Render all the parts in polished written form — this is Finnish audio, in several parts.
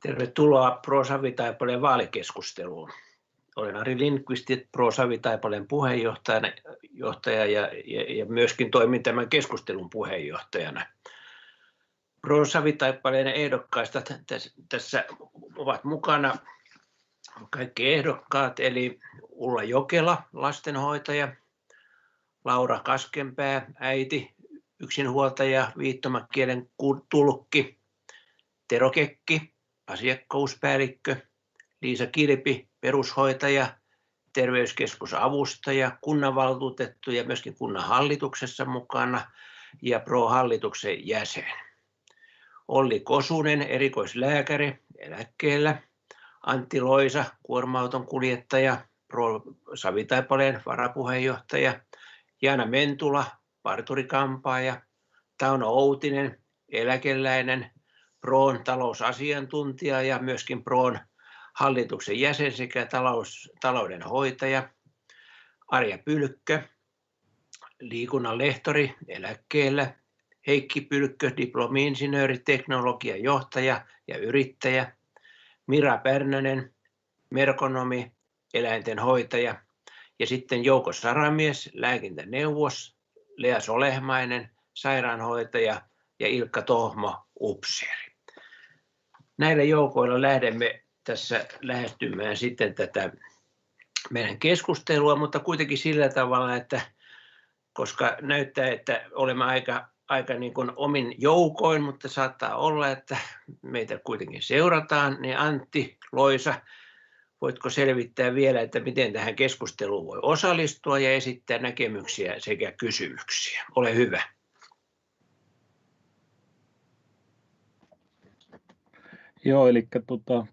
Tervetuloa Pro-Savitaipaleen vaalikeskusteluun. Olen Ari Lindqvist, Pro-Savitaipaleen puheenjohtaja ja myöskin toimin tämän keskustelun puheenjohtajana. Pro-Savitaipaleen ehdokkaista tässä ovat mukana kaikki ehdokkaat, eli Ulla Jokela, lastenhoitaja, Laura Kaskenpää, äiti, yksinhuoltaja, viittomakielen tulkki, Tero Kekki, asiakkuuspäällikkö, Liisa Kilpi, perushoitaja, terveyskeskusavustaja, kunnanvaltuutettu ja myöskin kunnanhallituksessa mukana ja Pro-hallituksen jäsen. Olli Kosunen, erikoislääkäri, eläkkeellä. Antti Loisa, kuorma-auton kuljettaja, Pro-Savitaipaleen varapuheenjohtaja. Jaana Mentula, parturikampaaja. Tauno Outinen, eläkeläinen, Proon talousasiantuntija ja myöskin Proon hallituksen jäsen sekä taloudenhoitaja. Arja Pylkkö, liikunnan lehtori, eläkkeellä. Heikki Pylkkö, diplomi-insinööri, teknologian johtaja ja yrittäjä. Mira Pärnänen, merkonomi, eläintenhoitaja. Ja sitten Jouko Saramies, lääkintäneuvos, Lea Solehmainen, sairaanhoitaja ja Ilkka Tohmo, upseeri. Näillä joukoilla lähdemme tässä lähestymään sitten tätä meidän keskustelua, mutta kuitenkin sillä tavalla, että koska näyttää, että olemme aika niin kuin omin joukoin, mutta saattaa olla, että meitä kuitenkin seurataan, niin Antti Loisa, voitko selvittää vielä, että miten tähän keskusteluun voi osallistua ja esittää näkemyksiä sekä kysymyksiä? Ole hyvä. Joo, eli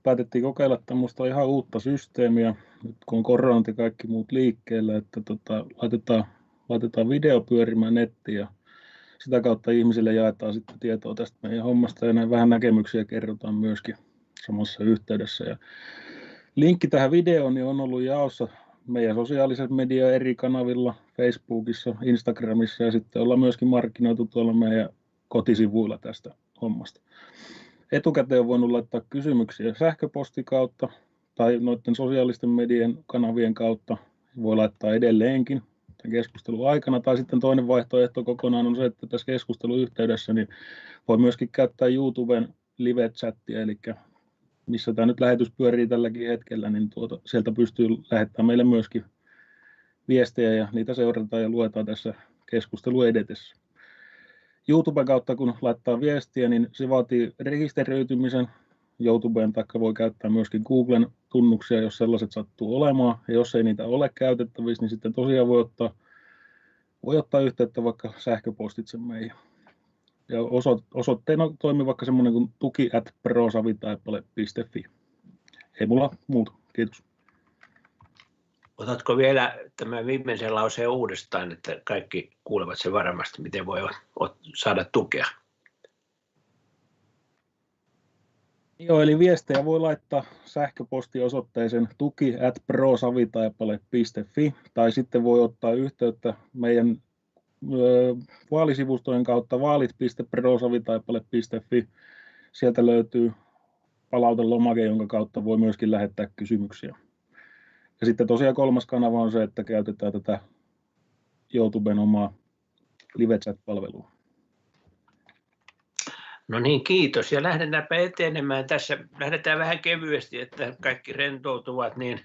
päätettiin kokeilla tämmöistä ihan uutta systeemiä, nyt kun on koronat ja kaikki muut liikkeellä, että laitetaan video pyörimään nettiin ja sitä kautta ihmisille jaetaan sitten tietoa tästä meidän hommasta ja näin vähän näkemyksiä kerrotaan myöskin samassa yhteydessä. Ja linkki tähän videoon niin on ollut jaossa meidän sosiaalisen median eri kanavilla, Facebookissa, Instagramissa ja sitten ollaan myöskin markkinoitu tuolla meidän kotisivuilla tästä hommasta. Etukäteen on voinut laittaa kysymyksiä sähköpostin kautta tai noiden sosiaalisten median kanavien kautta. Voi laittaa edelleenkin tämän keskustelun aikana. Tai sitten toinen vaihtoehto kokonaan on se, että tässä keskustelun yhteydessä niin voi myöskin käyttää YouTuben live-chattia, eli missä tämä nyt lähetys pyörii tälläkin hetkellä, niin sieltä pystyy lähettämään meille myöskin viestejä ja niitä seurataan ja luetaan tässä keskustelun edetessä. YouTuben kautta kun laittaa viestiä, niin se vaatii rekisteröitymisen YouTubeen, taikka voi käyttää myöskin Googlen tunnuksia, jos sellaiset sattuu olemaan. Ja jos ei niitä ole käytettävissä, niin sitten tosiaan voi ottaa yhteyttä vaikka sähköpostitse meihin. Ja osoitteena toimii vaikka semmoinen kuin tuki@prosavitaipale.fi. Ei mulla muuta. Kiitos. Otatko vielä tämän viimeisen lauseen uudestaan, että kaikki kuulevat sen varmasti, miten voi saada tukea? Joo, eli viestejä voi laittaa sähköpostiosoitteeseen tuki@prosavitaipale.fi tai sitten voi ottaa yhteyttä meidän vaalisivustojen kautta vaalit.prosavitaipale.fi. Sieltä löytyy palautelomake, jonka kautta voi myöskin lähettää kysymyksiä. Ja sitten tosiaan kolmas kanava on se, että käytetään tätä YouTuben omaa live-chat-palvelua. No niin, kiitos. Ja lähdetäänpä etenemään tässä. Lähdetään vähän kevyesti, että kaikki rentoutuvat. Niin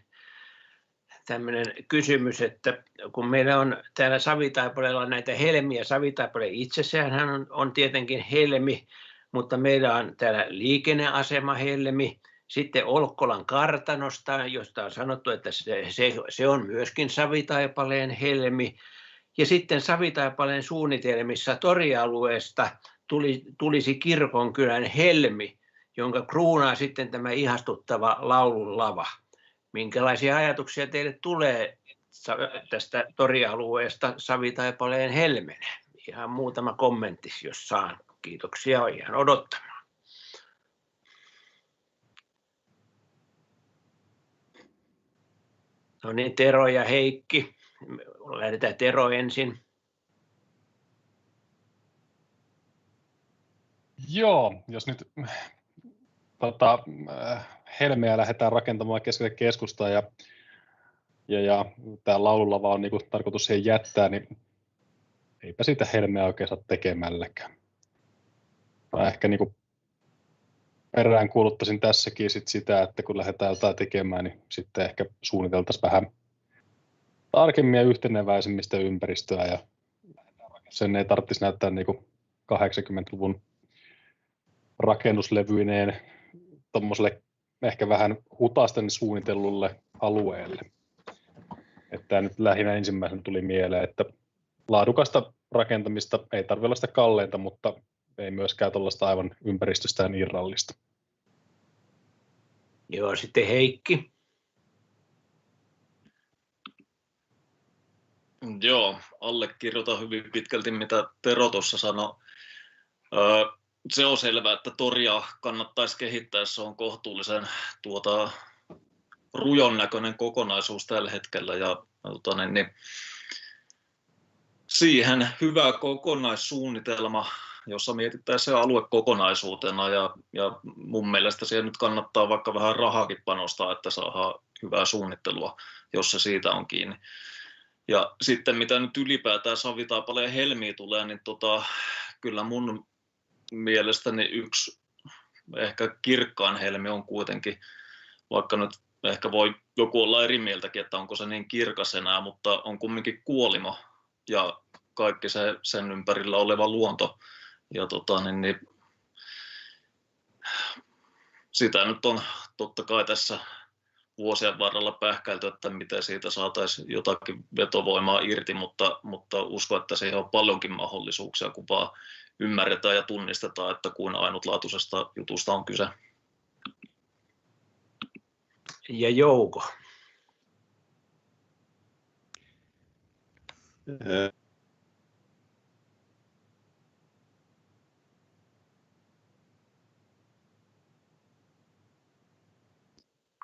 tämmöinen kysymys, että kun meillä on täällä Savitaipaleella näitä helmiä, Savitaipale itsessään on tietenkin helmi, mutta meillä on täällä liikenneasema helmi. Sitten Olkkolan kartanosta, josta on sanottu, että se on myöskin Savitaipaleen helmi. Ja sitten Savitaipaleen suunnitelmissa torialueesta tulisi Kirkonkylän helmi, jonka kruunaa sitten tämä ihastuttava laulunlava. Minkälaisia ajatuksia teille tulee tästä torialueesta Savitaipaleen helmenä? Ihan muutama kommentti, jos saan. Kiitoksia, ihan odottamaan. No niin, Tero ja Heikki. Lähdetään Tero ensin. Joo, jos nyt helmeä lähdetään rakentamaan keskelle keskustaa ja tämä laululava on niinku tarkoitus siihen jättää, niin eipä siitä helmeä oikein saa tekemälläkään. Ehkä niinku perään kuuluttaisin tässäkin sitä, että kun lähdetään jotain tekemään, niin sitten ehkä suunniteltaisiin vähän tarkemmin ja yhteneväisemmistä ympäristöä ja sen ei tarvitsisi näyttää niinku 80-luvun rakennuslevyineen tuommoiselle ehkä vähän hutaisten suunnitellulle alueelle. Että nyt lähinnä ensimmäisenä tuli mieleen, että laadukasta rakentamista ei tarvitse olla sitä kalleinta, mutta ei myöskään tuollaista aivan ympäristöstään irrallista. Joo, sitten Heikki. Joo, allekirjoitan hyvin pitkälti, mitä Tero tuossa sanoi. Se on selvää, että toria kannattaisi kehittää, se on kohtuullisen rujon näköinen kokonaisuus tällä hetkellä. Ja, siihen hyvä kokonaissuunnitelma, jossa mietitään se alue kokonaisuutena ja mun mielestä siihen nyt kannattaa vaikka vähän rahaakin panostaa, että saadaan hyvää suunnittelua, jos se siitä on kiinni. Ja sitten mitä nyt ylipäätään Savitaipaleen helmiä tulee, niin kyllä mun mielestäni yksi ehkä kirkkaan helmi on kuitenkin, vaikka nyt ehkä voi joku olla eri mieltäkin, että onko se niin kirkas enää, mutta on kumminkin Kuolimo ja kaikki sen ympärillä oleva luonto. Ja sitä nyt on totta kai tässä vuosien varrella pähkäilty, että miten siitä saataisiin jotakin vetovoimaa irti, mutta uskon, että siihen on paljonkin mahdollisuuksia, kun vaan ymmärretään ja tunnistetaan, että kuin ainutlaatuisesta jutusta on kyse. Ja Jouko.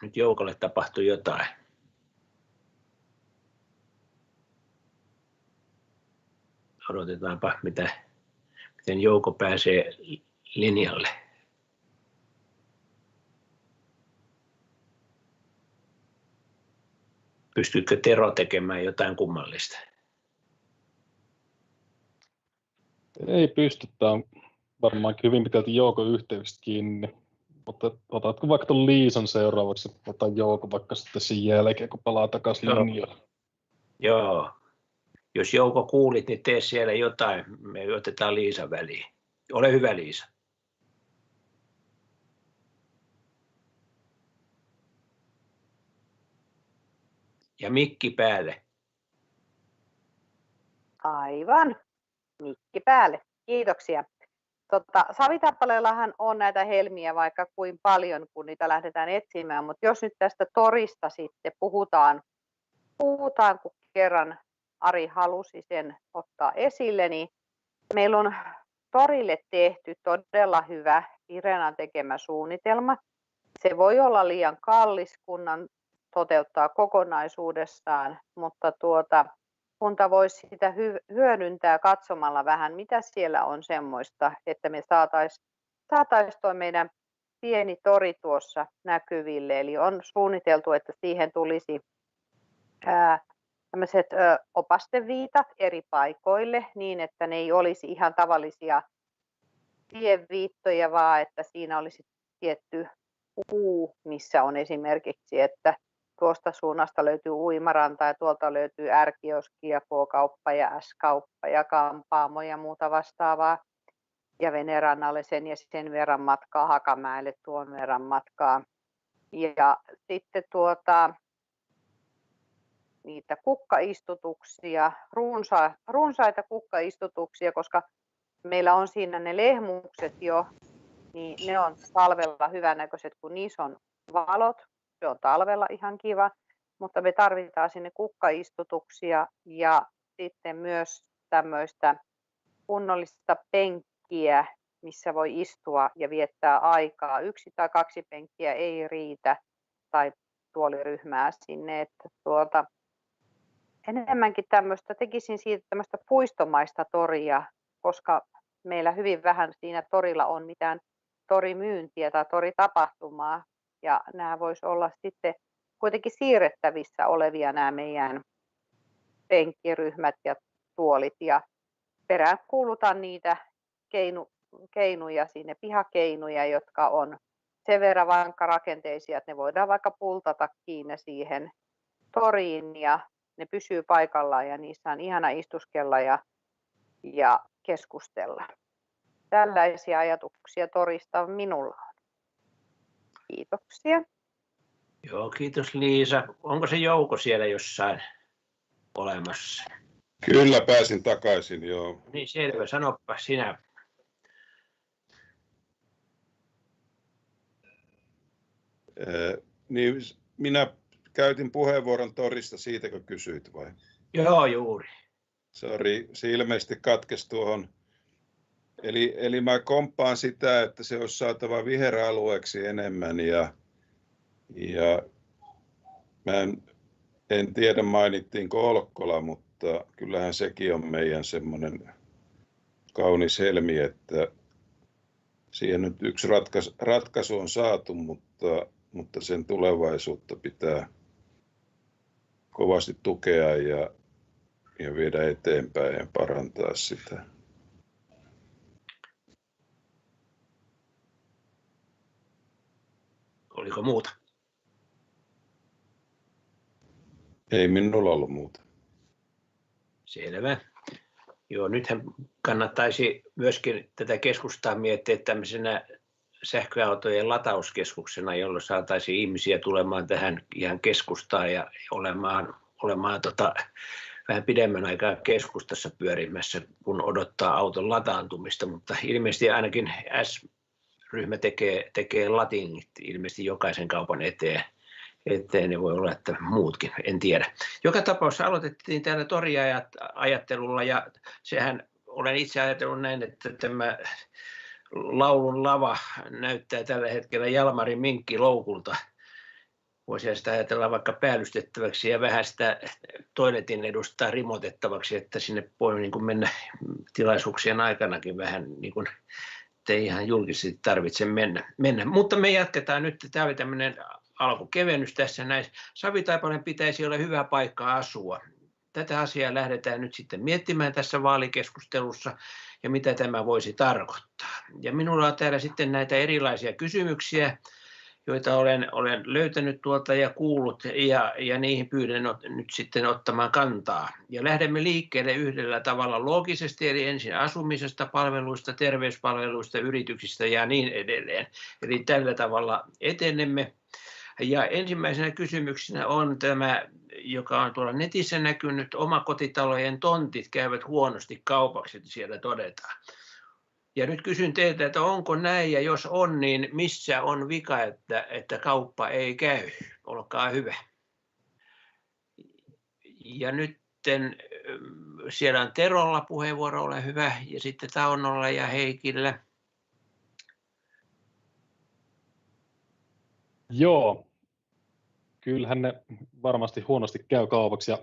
Nyt Joukolle tapahtui jotain. Odotetaanpa, miten Jouko pääsee linjalle. Pystyykö Tero tekemään jotain kummallista? Ei pysty. Tämä on varmaan hyvin pitkälti Joukon yhteydestä kiinni. Mutta otatko vaikka tuon Liisan seuraavaksi? Otan Jouko vaikka sitten sen jälkeen, kun palaa takaisin linjalle. Joo. Jos Jouko kuulit, niin tee siellä jotain. Me otetaan Liisa väliin. Ole hyvä, Liisa. Ja mikki päälle. Aivan. Mikki päälle. Kiitoksia. Savitaipaleellahan on näitä helmiä vaikka kuin paljon, kun niitä lähdetään etsimään, mutta jos nyt tästä torista sitten puhutaan kun kerran Ari halusi sen ottaa esille, niin meillä on torille tehty todella hyvä Irenan tekemä suunnitelma. Se voi olla liian kallis kunnan toteuttaa kokonaisuudessaan, mutta kunta voisi sitä hyödyntää katsomalla vähän, mitä siellä on semmoista, että me saataisiin tuo meidän pieni tori tuossa näkyville. Eli on suunniteltu, että siihen tulisi tämmöiset opasteviitat eri paikoille niin, että ne ei olisi ihan tavallisia tieviittoja, vaan että siinä olisi tietty puu, missä on esimerkiksi, että tuosta suunnasta löytyy uimaranta ja tuolta löytyy R-kioski ja K-kauppa ja S-kauppa ja kampaamo ja muuta vastaavaa. Ja Venerannalle sen verran matkaa, Hakamäelle tuon verran matkaa. Ja sitten niitä kukkaistutuksia, runsaita kukkaistutuksia, koska meillä on siinä ne lehmukset jo, niin ne on talvella hyvännäköiset, kun niissä on valot. Se on talvella ihan kiva, mutta me tarvitaan sinne kukkaistutuksia ja sitten myös tämmöistä kunnollista penkkiä, missä voi istua ja viettää aikaa. 1 tai 2 penkkiä ei riitä tai tuoliryhmää sinne. Että enemmänkin tekisin siitä tämmöistä puistomaista toria, koska meillä hyvin vähän siinä torilla on mitään torimyyntiä tai toritapahtumaa. Ja nämä voisi olla sitten kuitenkin siirrettävissä olevia nämä meidän penkkiryhmät ja tuolit. Ja peräänkuulutan niitä keinuja sinne, pihakeinuja, jotka on sen verran vankkarakenteisia, että ne voidaan vaikka pultata kiinni siihen toriin ja ne pysyy paikallaan ja niissä on ihana istuskella ja keskustella. Tällaisia ajatuksia torista minulla on. Kiitoksia. Joo, kiitos Liisa. Onko se Jouko siellä jossain olemassa? Kyllä, pääsin takaisin, joo. Niin selvä, sanoppa sinä. Niin minä käytin puheenvuoron torista, siitäkö kysyit vai? Joo, juuri. Sori, se ilmeisesti katkesi tuohon. Eli mä komppaan sitä, että se olisi saatava viheralueeksi enemmän ja mä en tiedä mainittiinko Olkkola, mutta kyllähän sekin on meidän semmoinen kaunis helmi, että siihen nyt yksi ratkaisu on saatu, mutta sen tulevaisuutta pitää kovasti tukea ja viedä eteenpäin ja parantaa sitä. Oliko muuta? Ei minulla ollut muuta. Selvä. Joo, nythän kannattaisi myöskin tätä keskustaa miettiä tämmöisenä sähköautojen latauskeskuksena, jolloin saataisiin ihmisiä tulemaan tähän ihan keskustaan ja olemaan vähän pidemmän aikaa keskustassa pyörimässä, kun odottaa auton lataantumista, mutta ilmeisesti ainakin S-ryhmä tekee latingit ilmeisesti jokaisen kaupan eteen, ne voi olla, että muutkin, en tiedä. Joka tapauksessa aloitettiin täällä toriajattelulla ja sehän olen itse ajatellut näin, että tämä laulun lava näyttää tällä hetkellä Jalmarin minkkiloukulta. Voisi sitä ajatella vaikka päällystettäväksi ja vähän sitä toiletin edustaa rimotettavaksi, että sinne voi niin kuin mennä tilaisuuksien aikanakin vähän niin kuin ei ihan julkisesti tarvitse mennä. Mutta me jatketaan nyt. Tämä oli tämmöinen alkukevennys tässä näin. Savitaipaleen pitäisi olla hyvä paikka asua. Tätä asiaa lähdetään nyt sitten miettimään tässä vaalikeskustelussa ja mitä tämä voisi tarkoittaa. Ja minulla on täällä sitten näitä erilaisia kysymyksiä, joita olen löytänyt tuolta ja kuullut ja niihin pyydän nyt sitten ottamaan kantaa. Ja lähdemme liikkeelle yhdellä tavalla loogisesti, eli ensin asumisesta, palveluista, terveyspalveluista, yrityksistä ja niin edelleen. Eli tällä tavalla etenemme. Ja ensimmäisenä kysymyksenä on tämä, joka on tuolla netissä näkynyt, omakotitalojen tontit käyvät huonosti kaupaksi, siellä todetaan. Ja nyt kysyn teiltä, että onko näin, ja jos on, niin missä on vika, että kauppa ei käy? Olkaa hyvä. Ja nyt siellä on Terolla puheenvuoro, ole hyvä, ja sitten Taunolla ja Heikillä. Joo, kyllähän ne varmasti huonosti käy kaupaksi, ja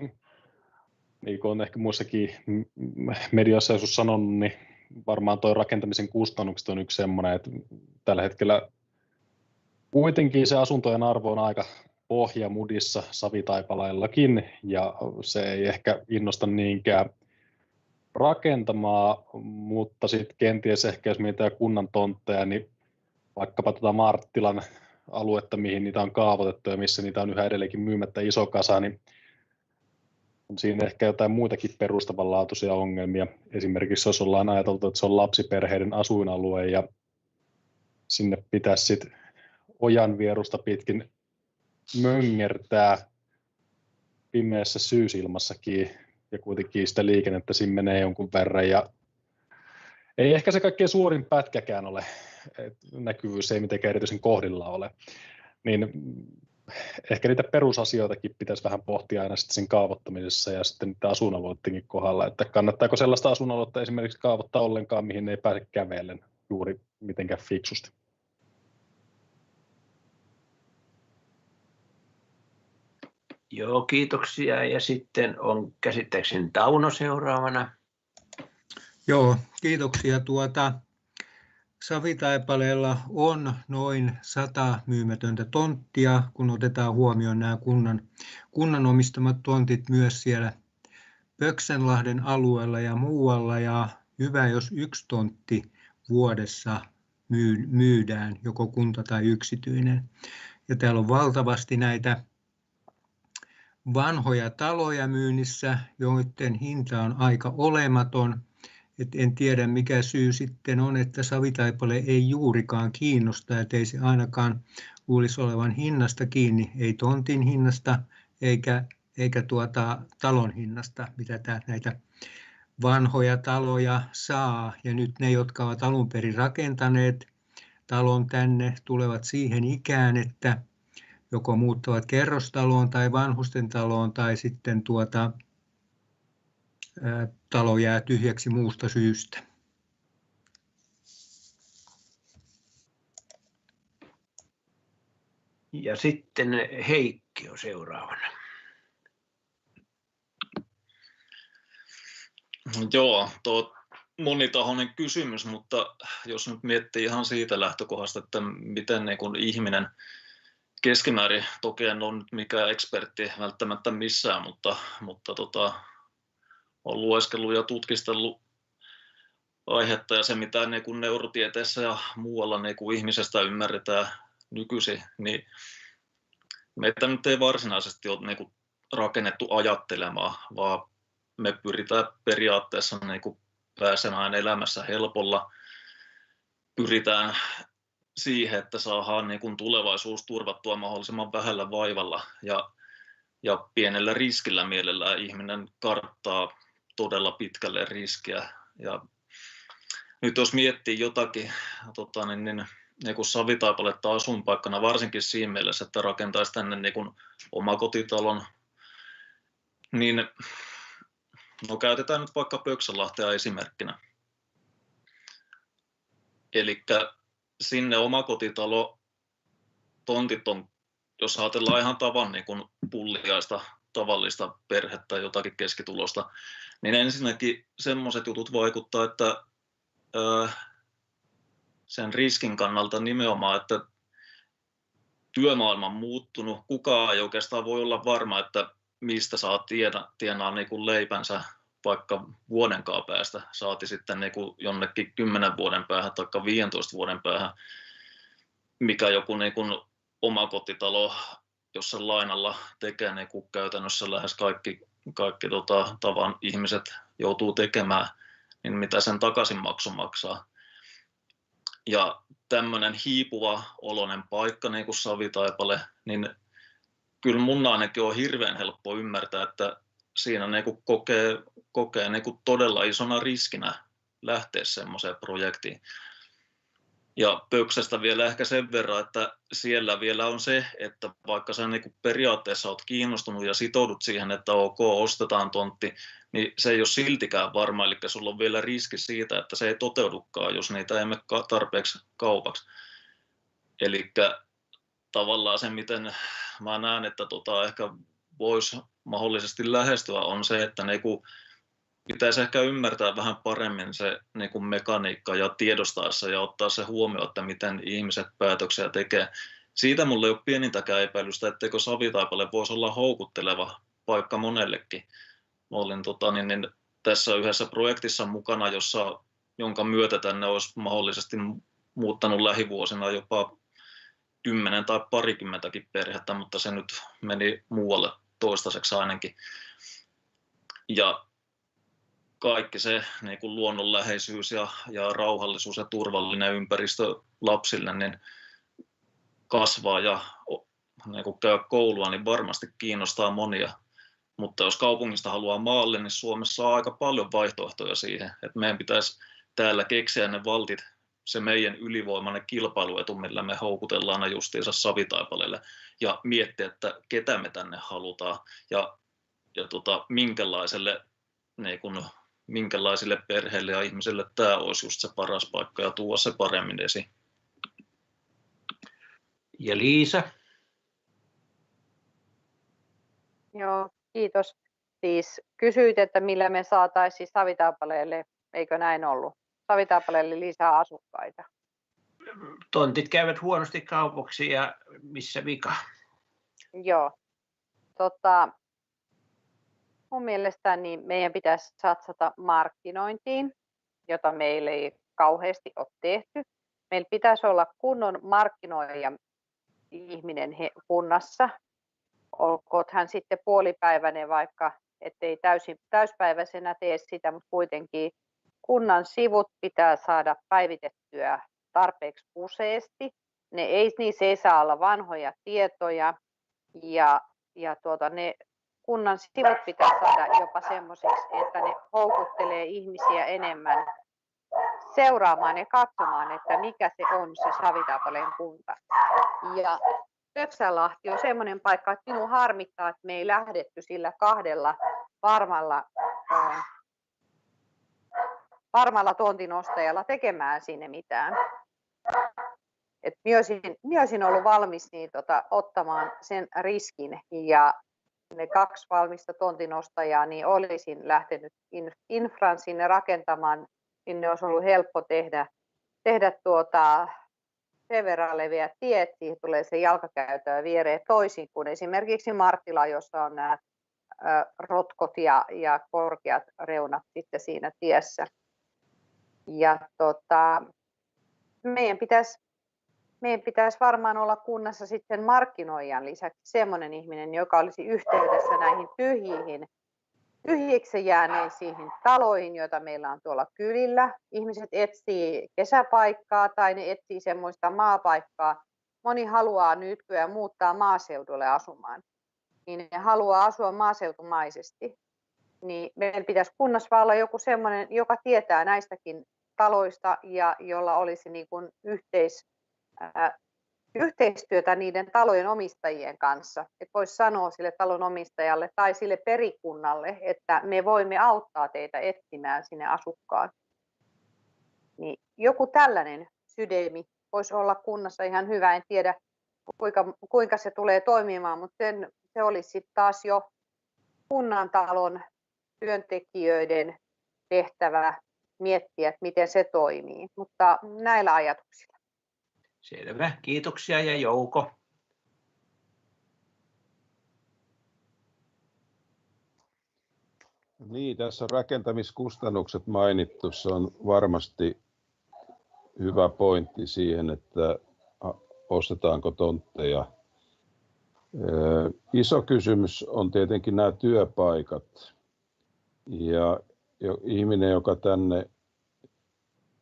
niin kuin on ehkä muissakin mediassa joskus sanonut, niin varmaan tuo rakentamisen kustannukset on yksi semmoinen, että tällä hetkellä kuitenkin se asuntojen arvo on aika pohjamudissa Savitaipaleellakin, ja se ei ehkä innosta niinkään rakentamaan, mutta sitten kenties ehkä jos mietitään kunnan tontteja, niin vaikkapa Marttilan aluetta, mihin niitä on kaavoitettu ja missä niitä on yhä edelleenkin myymättä iso kasa, niin on siinä ehkä jotain muitakin perustavanlaatuisia ongelmia. Esimerkiksi jos ollaan ajateltu, että se on lapsiperheiden asuinalue ja sinne pitäisi sitten ojanvierusta pitkin möngertää pimeässä syysilmassakin ja kuitenkin sitä liikennettä siinä menee jonkun verran. Ja ei ehkä se kaikkein suurin pätkäkään ole, näkyvyys ei mitenkään erityisen kohdilla ole, niin ehkä niitä perusasioitakin pitäisi vähän pohtia aina sitten sen kaavoittamisessa ja sitten niitä asuinalueidenkin kohdalla, että kannattaako sellaista asuinaluetta esimerkiksi kaavoittaa ollenkaan, mihin ei pääse kävellen juuri mitenkään fiksusti. Joo, kiitoksia. Ja sitten on käsittääkseni Tauno seuraavana. Joo, kiitoksia. Savitaipaleella on noin 100 myymätöntä tonttia, kun otetaan huomioon nämä kunnan omistamat tontit myös siellä Pöksenlahden alueella ja muualla, ja hyvä, jos 1 tontti vuodessa myydään, joko kunta tai yksityinen. Ja täällä on valtavasti näitä vanhoja taloja myynnissä, joiden hinta on aika olematon. Et en tiedä, mikä syy sitten on, että Savitaipale ei juurikaan kiinnosta, että ei se ainakaan luulisi olevan hinnasta kiinni, ei tontin hinnasta eikä talon hinnasta, mitä näitä vanhoja taloja saa. Ja nyt ne, jotka ovat alun perin rakentaneet talon tänne, tulevat siihen ikään, että joko muuttavat kerrostaloon tai vanhusten taloon tai sitten talo jää tyhjäksi muusta syystä. Ja sitten Heikki on seuraavana. Joo, tuo monitahoinen kysymys, mutta jos nyt miettii ihan siitä lähtökohdasta, että miten niin kun ihminen keskimäärin, toki en ole nyt mikään ekspertti välttämättä missään, mutta olen lueskellut ja tutkistellut aihetta ja se, mitä niin kun neurotieteessä ja muualla niin kun ihmisestä ymmärretään nykyisin, niin meitä nyt ei varsinaisesti ole niin kun rakennettu ajattelemaan, vaan me pyritään periaatteessa niin kun pääsemään elämässä helpolla, pyritään siihen, että saadaan niin kun tulevaisuus turvattua mahdollisimman vähällä vaivalla ja pienellä riskillä mielellään ihminen karttaa todella pitkälle riskiä. Ja nyt jos miettii jotakin niin kuin Savitaipaletta asuinpaikkana, varsinkin siinä mielessä, että rakentaisi tänne niin kuin omakotitalon, niin no käytetään nyt vaikka Pöksenlahtea esimerkkinä. Eli sinne omakotitalo tontit on, jos ajatellaan ihan tavan niin kuin pulliaista tavallista perhettä, jotakin keskitulosta, niin ensinnäkin semmoiset jutut vaikuttaa, että sen riskin kannalta nimenomaan, että työmaailma on muuttunut. Kukaan ei oikeastaan voi olla varma, että mistä saa tienaa niin kuin leipänsä vaikka vuodenkaan päästä, saati sitten niin kuin jonnekin 10 vuoden päähän tai 15 vuoden päähän, mikä joku niin kuin omakotitalo, jossa lainalla tekee niin kuin käytännössä lähes kaikki tavan ihmiset joutuu tekemään, niin mitä sen takaisinmaksu maksaa. Ja tämmöinen hiipuva oloinen paikka, niin kuin Savitaipale, niin kyllä mun ainakin on hirveän helppo ymmärtää, että siinä niin kuin kokee niin kuin todella isona riskinä lähteä semmoiseen projektiin. Ja Pöksestä vielä ehkä sen verran, että siellä vielä on se, että vaikka sä niin kuin periaatteessa olet kiinnostunut ja sitoudut siihen, että ok, ostetaan tontti, niin se ei ole siltikään varma, eli sulla on vielä riski siitä, että se ei toteudukaan, jos niitä ei mene tarpeeksi kaupaksi. Eli tavallaan se, miten mä näen, että ehkä voisi mahdollisesti lähestyä, on se, että niinku pitäisi ehkä ymmärtää vähän paremmin se niinku mekaniikka ja tiedostaessa ja ottaa se huomioon, että miten ihmiset päätöksiä tekee. Siitä mulla ei ole pienintäkään epäilystä, etteikö Savitaipale voisi olla houkutteleva paikka monellekin. Mä olin tässä yhdessä projektissa mukana, jonka myötä tänne olisi mahdollisesti muuttanut lähivuosina jopa 10 tai parikymmentäkin perhettä, mutta se nyt meni muualle toistaiseksi ainakin. Ja kaikki se niin kuin luonnonläheisyys ja rauhallisuus ja turvallinen ympäristö lapsille niin kasvaa ja niin kuin käy koulua, niin varmasti kiinnostaa monia. Mutta jos kaupungista haluaa maalle, niin Suomessa on aika paljon vaihtoehtoja siihen. Että meidän pitäisi täällä keksiä ne valtit, se meidän ylivoimainen kilpailuetu, millä me houkutellaan justiinsa Savitaipaleelle ja miettiä, että ketä me tänne halutaan ja minkälaisille perheille ja ihmisille tämä olisi just se paras paikka ja tuoda se paremmin esiin. Ja Liisa? Joo, kiitos. Siis kysyit, että millä me saataisiin Savitaipaleelle, eikö näin ollut? Savitaipaleelle lisää asukkaita. tontit käyvät huonosti kaupaksi ja missä vika? Joo. Mun mielestäni meidän pitäisi satsata markkinointiin, jota meillä ei kauheasti ole tehty. Meillä pitäisi olla kunnon markkinoija ihminen kunnassa, olkoon hän sitten puolipäiväinen vaikka, ettei täyspäiväisenä tee sitä, mutta kuitenkin kunnan sivut pitää saada päivitettyä tarpeeksi useasti. Niissä ei saa olla vanhoja tietoja ja ne kunnan sivut pitää saada jopa semmoisiksi, että ne houkuttelee ihmisiä enemmän seuraamaan ja katsomaan, että mikä se on se Savitaipaleen kunta. Ja Töksänlahti on semmoinen paikka, että minun harmittaa, että me ei lähdetty sillä 2 varmalla tontinostajalla tekemään sinne mitään. Minä olisin ollut valmis ottamaan sen riskin ja ne 2 valmista tontinostajaa, niin olisin lähtenyt infran sinne rakentamaan, niin ne olisi ollut helppo tehdä sen verran leveät tiet, siihen tulee se jalkakäytävä viereen toisin kuin esimerkiksi Marttila, jossa on nämä rotkot ja korkeat reunat sitten siinä tiessä. Ja meidän pitäisi varmaan olla kunnassa sitten markkinoijan lisäksi semmoinen ihminen, joka olisi yhteydessä näihin tyhjiksi jääneisiin taloihin, joita meillä on tuolla kylillä. Ihmiset etsii kesäpaikkaa tai ne etsii semmoista maapaikkaa. Moni haluaa nykyään muuttaa maaseudulle asumaan. Niin ne haluaa asua maaseutumaisesti. Niin meidän pitäisi kunnassa olla joku semmoinen, joka tietää näistäkin taloista ja jolla olisi niin kuin yhteistyötä niiden talojen omistajien kanssa. Että voisi sanoa sille talon omistajalle tai sille perikunnalle, että me voimme auttaa teitä etsimään sinne asukkaan. Niin joku tällainen sydämi voisi olla kunnassa ihan hyvä. En tiedä kuinka se tulee toimimaan, mutta se olisi sitten taas jo kunnantalon työntekijöiden tehtävä miettiä, että miten se toimii. Mutta näillä ajatuksilla. Selvä. Kiitoksia ja Jouko. Niin, tässä on rakentamiskustannukset mainittu. Se on varmasti hyvä pointti siihen, että ostetaanko tontteja. Iso kysymys on tietenkin nämä työpaikat. Ja ihminen, joka tänne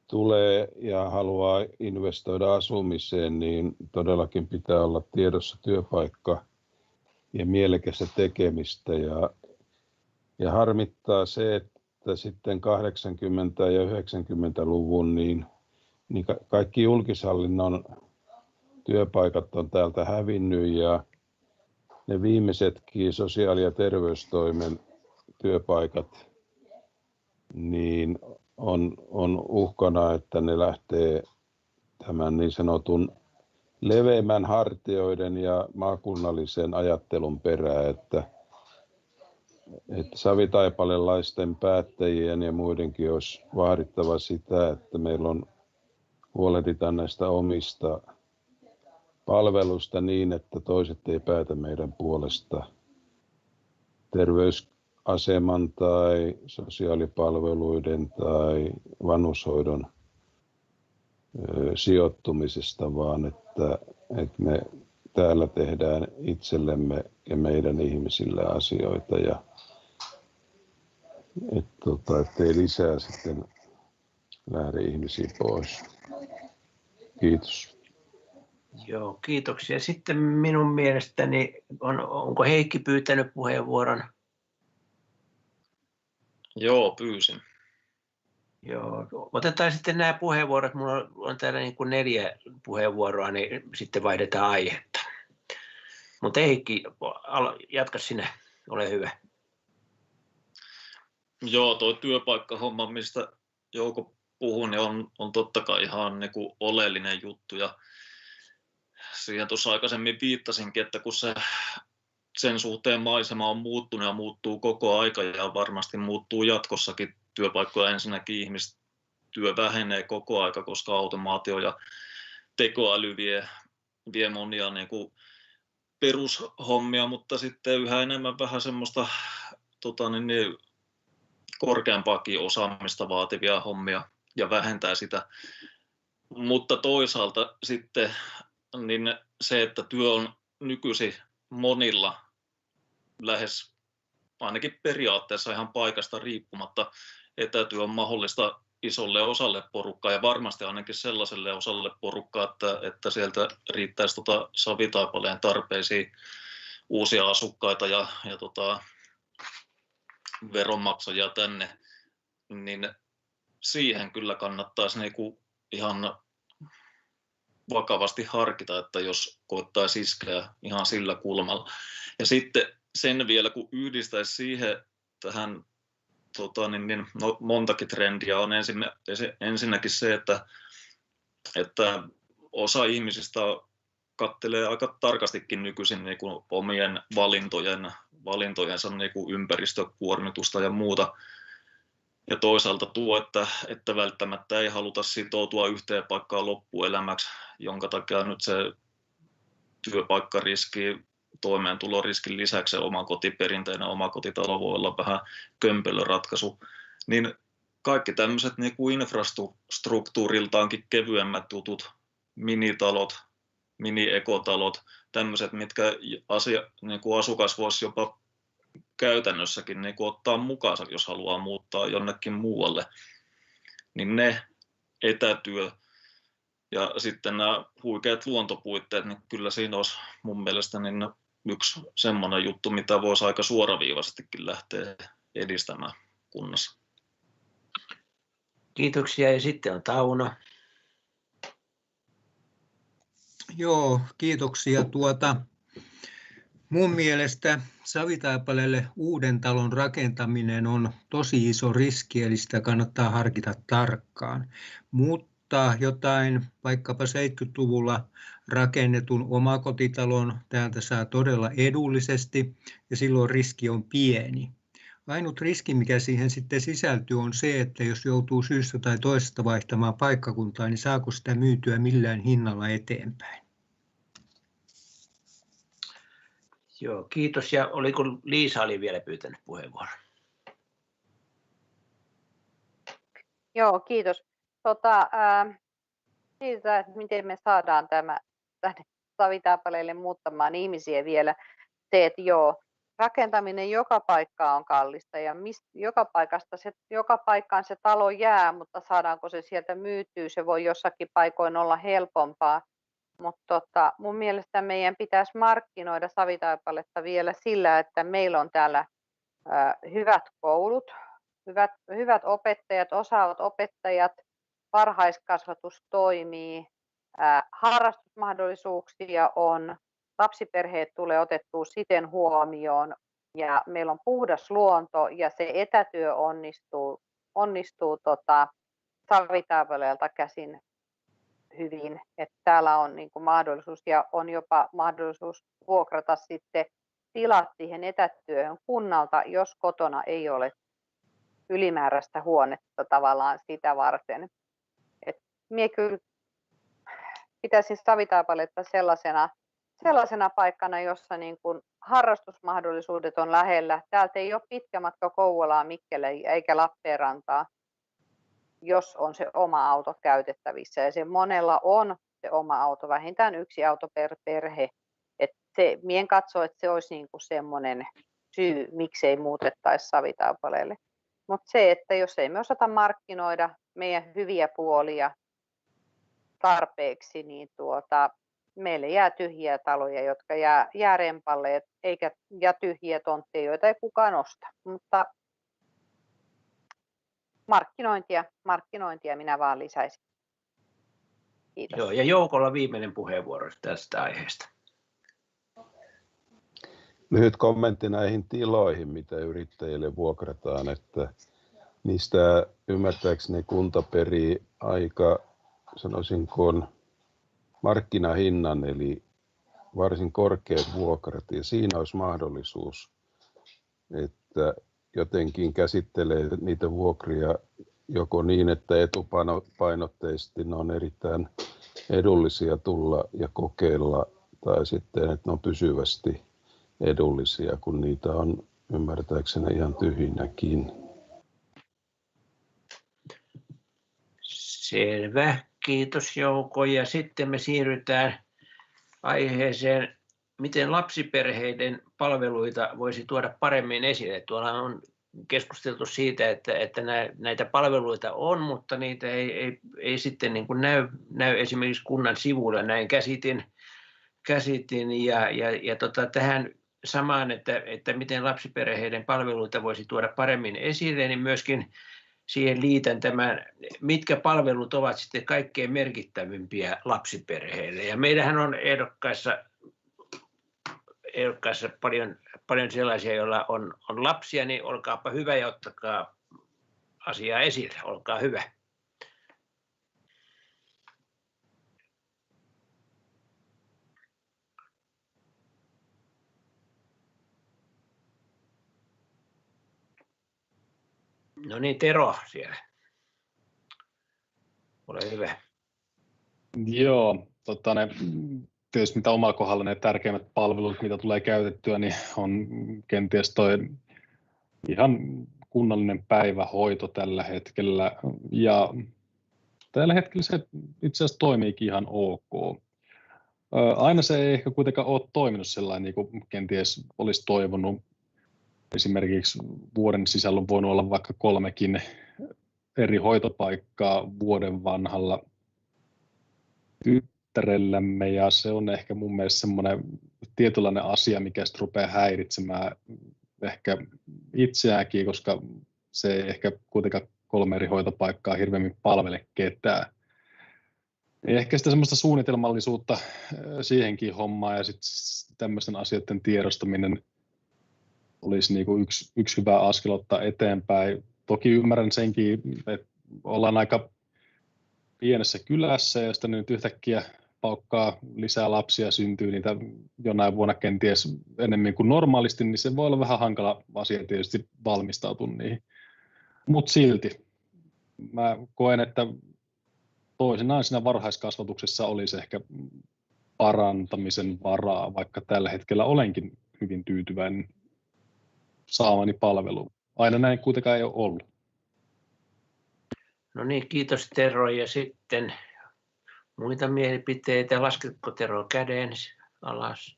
tulee ja haluaa investoida asumiseen, niin todellakin pitää olla tiedossa työpaikka ja mielekästä tekemistä. Ja harmittaa se, että sitten 80- ja 90-luvun niin kaikki julkishallinnon työpaikat on täältä hävinnyt ja ne viimeisetkin sosiaali- ja terveystoimen työpaikat niin on uhkana, että ne lähtee tämän niin sanotun leveämmän hartioiden ja maakunnallisen ajattelun perään, että savitaipalelaisten päättäjien ja muidenkin olisi vaadittava sitä, että meillä huolehditaan näistä omista palveluista niin, että toiset ei päätä meidän puolesta terveysaseman tai sosiaalipalveluiden tai vanhushoidon sijoittumisesta, vaan että me täällä tehdään itsellemme ja meidän ihmisille asioita ja ettei lisää sitten lähde ihmisiä pois. Kiitos. Joo, kiitoksia. Sitten minun mielestäni, onko Heikki pyytänyt puheenvuoron? Joo, pyysin. Joo, otetaan sitten nämä puheenvuorot. Minulla on täällä niin kuin 4 puheenvuoroa, niin sitten vaihdetaan aihetta. Mutta Heikki, jatka sinä, ole hyvä. Joo, tuo työpaikkahomma, mistä Jouko puhui, niin on totta kai ihan niin kuin oleellinen juttu. Ja siihen tuossa aikaisemmin viittasinkin, että kun sen suhteen maisema on muuttunut ja muuttuu koko aika ja varmasti muuttuu jatkossakin työpaikkoja, ensinnäkin ihmistyö vähenee koko aika, koska automaatio ja tekoäly vie monia niin kuin perushommia, mutta sitten yhä enemmän vähän semmoista korkeampaakin osaamista vaativia hommia ja vähentää sitä. Mutta toisaalta sitten niin se, että työ on nykyisin monilla lähes ainakin periaatteessa ihan paikasta riippumatta etätyö on mahdollista isolle osalle porukkaa ja varmasti ainakin sellaiselle osalle porukkaa, että sieltä riittäisi Savitaipaleen tarpeisiin uusia asukkaita ja veronmaksajia tänne, niin siihen kyllä kannattaisi niinku ihan vakavasti harkita, että jos koettaisi iskeä ihan sillä kulmalla. Ja sitten sen vielä, kun yhdistäisi siihen tähän montakin trendiä on ensinnäkin se, että osa ihmisistä katselee aika tarkastikin nykyisin niin kuin omien valintojensa niin kuin ympäristökuormitusta ja muuta. Ja toisaalta tuo, että välttämättä ei haluta sitoutua yhteen paikkaan loppuelämäksi, jonka takia nyt se työpaikkariski, toimeentuloriskin lisäksi se omakotiperinteinen omakotitalo voi olla vähän kömpelöratkaisu, niin kaikki tämmöiset niin kuin infrastruktuuriltaankin kevyemmät jutut, minitalot, mini-ekotalot, tämmöiset, mitkä niin kuin asukas voisi jopa käytännössäkin niin kuin ottaa mukaansa, jos haluaa muuttaa jonnekin muualle, niin ne etätyö ja sitten nämä huikeat luontopuitteet, niin kyllä siinä olisi mun mielestä niin yksi semmoinen juttu, mitä voisi aika suoraviivaisestikin lähteä edistämään kunnassa. Kiitoksia ja sitten on Tauno. Joo, kiitoksia. Mun mielestä Savitaipaleelle uuden talon rakentaminen on tosi iso riski, eli sitä kannattaa harkita tarkkaan. Mutta jotain vaikkapa 70-luvulla rakennetun omakotitalon täältä saa todella edullisesti ja silloin riski on pieni. Ainut riski, mikä siihen sitten sisältyy, on se, että jos joutuu syystä tai toisesta vaihtamaan paikkakuntaa, niin saako sitä myytyä millään hinnalla eteenpäin. Joo, kiitos. Ja oliko Liisa oli vielä pyytänyt puheenvuoron? Joo, kiitos. Siitä, että miten me saadaan tämä tänne Savitaipaleelle muuttamaan ihmisiä vielä. Se, että joo, rakentaminen joka paikkaan on kallista ja joka paikkaan se talo jää, mutta saadaanko se sieltä myytyä, se voi jossakin paikoin olla helpompaa. Mutta mun mielestä meidän pitäisi markkinoida Savitaipaletta vielä sillä, että meillä on täällä hyvät koulut, hyvät opettajat, osaavat opettajat, varhaiskasvatus toimii, harrastusmahdollisuuksia on, lapsiperheet tulee otettua siten huomioon ja meillä on puhdas luonto ja se etätyö onnistuu Savitaipaleelta käsin hyvin, että täällä on niin kuin mahdollisuus ja on jopa mahdollisuus vuokrata sitten tilat siihen etätyöhön kunnalta, jos kotona ei ole ylimääräistä huonetta tavallaan sitä varten. Et mie kyllä pitäisin Savitaipaletta sellaisena paikkana, jossa niin kuin harrastusmahdollisuudet on lähellä. Täältä ei ole pitkä matka Kouvolaa, Mikkeleen eikä Lappeenrantaa, jos on se oma auto käytettävissä. Ja se monella on se oma auto, vähintään yksi auto per perhe. Mien katsoo, että se olisi niin kuin semmoinen syy, miksei muutettaisi Savitaipaleelle. Mutta se, että jos ei me osata markkinoida meidän hyviä puolia tarpeeksi, niin meille jää tyhjiä taloja, jotka jää rempalle, ja tyhjiä tontteja, joita ei kukaan osta. Mutta markkinointia minä vaan lisäisin. Kiitos. Joo, ja Joukolla viimeinen puheenvuoro tästä aiheesta. Lyhyt kommentti näihin tiloihin, mitä yrittäjille vuokrataan, että niistä ymmärtääkseni kunta perii aika, sanoisinko, markkinahinnan, eli varsin korkeat vuokrat, ja siinä olisi mahdollisuus, että jotenkin käsittelee niitä vuokria joko niin, että etupainotteisesti ne on erittäin edullisia tulla ja kokeilla, tai sitten, että ne on pysyvästi edullisia, kun niitä on ymmärtääkseni ihan tyhjinäkin. Selvä, kiitos Jouko. Ja sitten me siirrytään aiheeseen, miten lapsiperheiden palveluita voisi tuoda paremmin esille. Tuolla on keskusteltu siitä, että näitä palveluita on, mutta niitä ei sitten niin kuin näy esimerkiksi kunnan sivuilla, näin käsitin. Ja tähän samaan, että miten lapsiperheiden palveluita voisi tuoda paremmin esille, niin myöskin siihen liitän tämän, mitkä palvelut ovat sitten kaikkein merkittävimpiä lapsiperheille. Ja meillähän on ehdokkaissa paljon sellaisia, joilla on lapsia, niin olkaapa hyvä ja ottakaa asiaa esille. Olkaa hyvä. No niin, Tero siellä. Ole hyvä. Joo, tietysti mitä omalla kohdalla ne tärkeimmät palvelut, mitä tulee käytettyä, niin on kenties toi ihan kunnallinen päivähoito tällä hetkellä. Ja tällä hetkellä se itse asiassa toimiikin ihan ok. Aina se ei ehkä kuitenkaan ole toiminut sellainen, niin kuin kenties olisi toivonut. Esimerkiksi vuoden sisällä on voinut olla vaikka 3 eri hoitopaikkaa vuoden vanhalla tyttärellämme, ja se on ehkä mun mielestä semmoinen tietynlainen asia, mikä sitten rupeaa häiritsemään ehkä itseäänkin, koska se ei ehkä kuitenkaan 3 eri hoitopaikkaa hirveämmin palvele ketään. Ehkä sitä semmoista suunnitelmallisuutta siihenkin hommaan ja sitten tämmöisten asioiden tiedostaminen olisi niin kuin yksi hyvä askel ottaa eteenpäin. Toki ymmärrän senkin, että ollaan aika pienessä kylässä ja sitten nyt yhtäkkiä paukkaa lisää lapsia, syntyy niitä jonain vuonna kenties enemmän kuin normaalisti, niin se voi olla vähän hankala asia tietysti valmistautua niihin. Mutta silti mä koen, että toisinaan siinä varhaiskasvatuksessa olisi ehkä parantamisen varaa, vaikka tällä hetkellä olenkin hyvin tyytyväinen saamani palveluun. Aina näin kuitenkaan ei ole ollut. No niin, kiitos Tero. Ja sitten muita mielipiteitä. Lasketko Tero käden alas?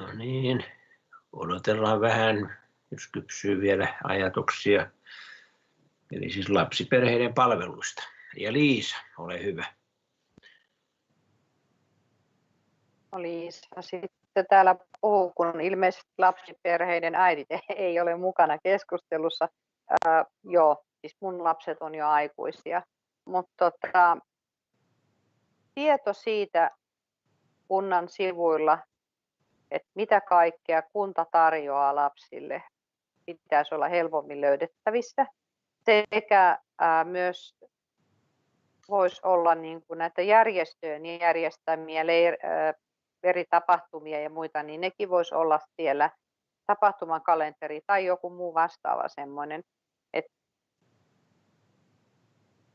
No niin, odotellaan vähän, jos kypsyy vielä ajatuksia. Eli siis lapsiperheiden palveluista. Ja Liisa, ole hyvä. No Liisa sitten täällä puhuu, kun ilmeisesti lapsiperheiden äidit ei ole mukana keskustelussa. Joo, siis mun lapset on jo aikuisia, mutta tieto siitä kunnan sivuilla, että mitä kaikkea kunta tarjoaa lapsille, pitäisi olla helpommin löydettävissä. Sekä myös voisi olla niin kuin näitä järjestöjen järjestämiä eri tapahtumia ja muita, niin nekin voisi olla siellä tapahtuman kalenteri tai joku muu vastaava semmoinen.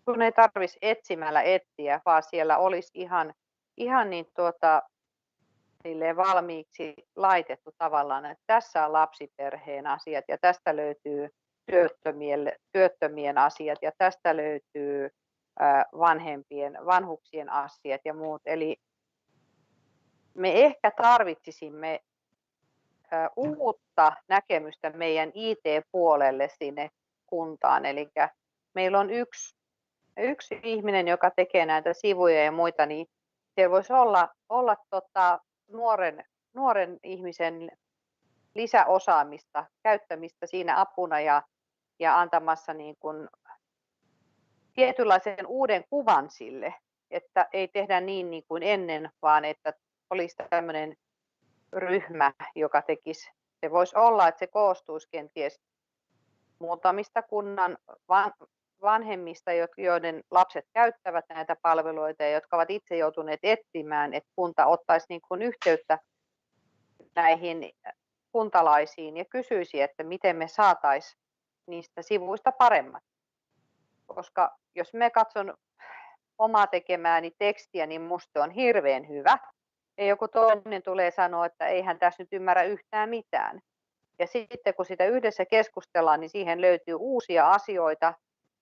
Kun ei tarvitsisi etsimällä etsiä, vaan siellä olisi ihan niin valmiiksi laitettu tavallaan, että tässä on lapsiperheen asiat ja tästä löytyy työttömien asiat ja tästä löytyy vanhuksien asiat ja muut. Eli me ehkä tarvitsisimme uutta näkemystä meidän IT-puolelle sinne kuntaan. Eli meillä on yksi ihminen, joka tekee näitä sivuja ja muita, niin siellä voisi olla nuoren ihmisen lisäosaamista, käyttämistä siinä apuna ja antamassa niin kuin tietynlaisen uuden kuvan sille, että ei tehdä niin kuin ennen, vaan että olisi tämmöinen ryhmä, joka tekisi. Se voisi olla, että se koostuisi kenties muutamista kunnan vanhemmista, joiden lapset käyttävät näitä palveluita ja jotka ovat itse joutuneet etsimään, että kunta ottaisi niin kuin yhteyttä näihin kuntalaisiin ja kysyisi, että miten me saataisiin niistä sivuista paremmat. Koska jos me katson omaa tekemääni tekstiä, niin musta on hirveän hyvä. Ja joku toinen tulee sanoa, että eihän tässä nyt ymmärrä yhtään mitään. Ja sitten kun sitä yhdessä keskustellaan, niin siihen löytyy uusia asioita,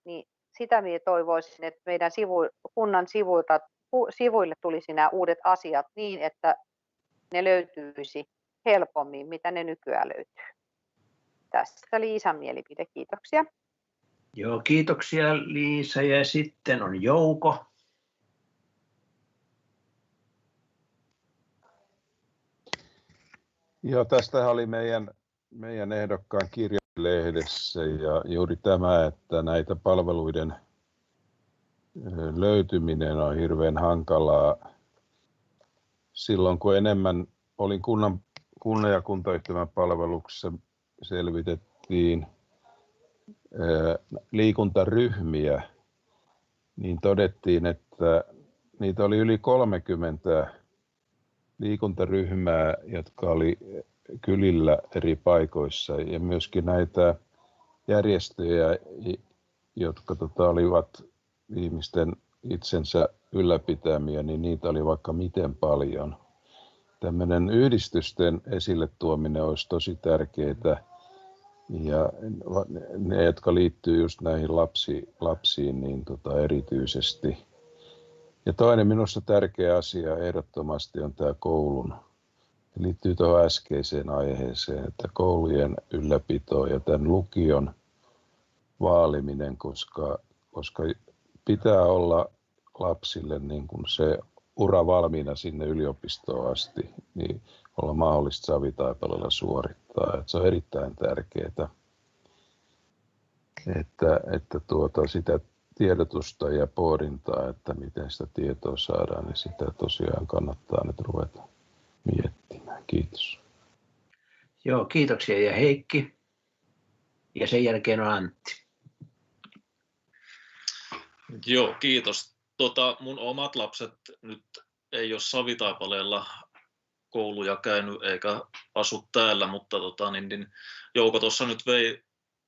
niin sitä minä toivoisin, että meidän kunnan sivuille tulisi nämä uudet asiat niin, että ne löytyisi helpommin, mitä ne nykyään löytyy. Tästä Liisan mielipide. Kiitoksia. Joo, kiitoksia Liisa. Ja sitten on Jouko. Joo, tästä oli meidän ehdokkaan kirjalehdessä ja juuri tämä, että näitä palveluiden löytyminen on hirveän hankalaa. Silloin kun enemmän olin kunnan ja kuntayhtymän palveluksessa, selvitettiin liikuntaryhmiä, niin todettiin, että niitä oli yli 30 liikuntaryhmää, jotka oli kylillä eri paikoissa, ja myöskin näitä järjestöjä, jotka olivat ihmisten itsensä ylläpitämiä, niin niitä oli vaikka miten paljon. Tämmöinen yhdistysten esille tuominen olisi tosi tärkeää, ja ne, jotka liittyy just näihin lapsiin niin erityisesti. Ja toinen minusta tärkeä asia ehdottomasti on tämä koulun. Se liittyy tuohon äskeiseen aiheeseen, että koulujen ylläpito ja tämän lukion vaaliminen, koska pitää olla lapsille niin kuin se ura valmiina sinne yliopistoon asti, niin olla mahdollista Savitaipaleella suorittaa. Että se on erittäin tärkeää, että sitä tiedotusta ja pohdintaa, että miten sitä tietoa saadaan, niin sitä tosiaan kannattaa nyt ruveta miettimään. Kiitos. Joo, kiitoksia. Ja Heikki. Ja sen jälkeen on Antti. Joo, kiitos. Mun omat lapset nyt ei ole Savitaipaleella kouluja käynyt eikä asu täällä, mutta niin Jouko tuossa nyt vei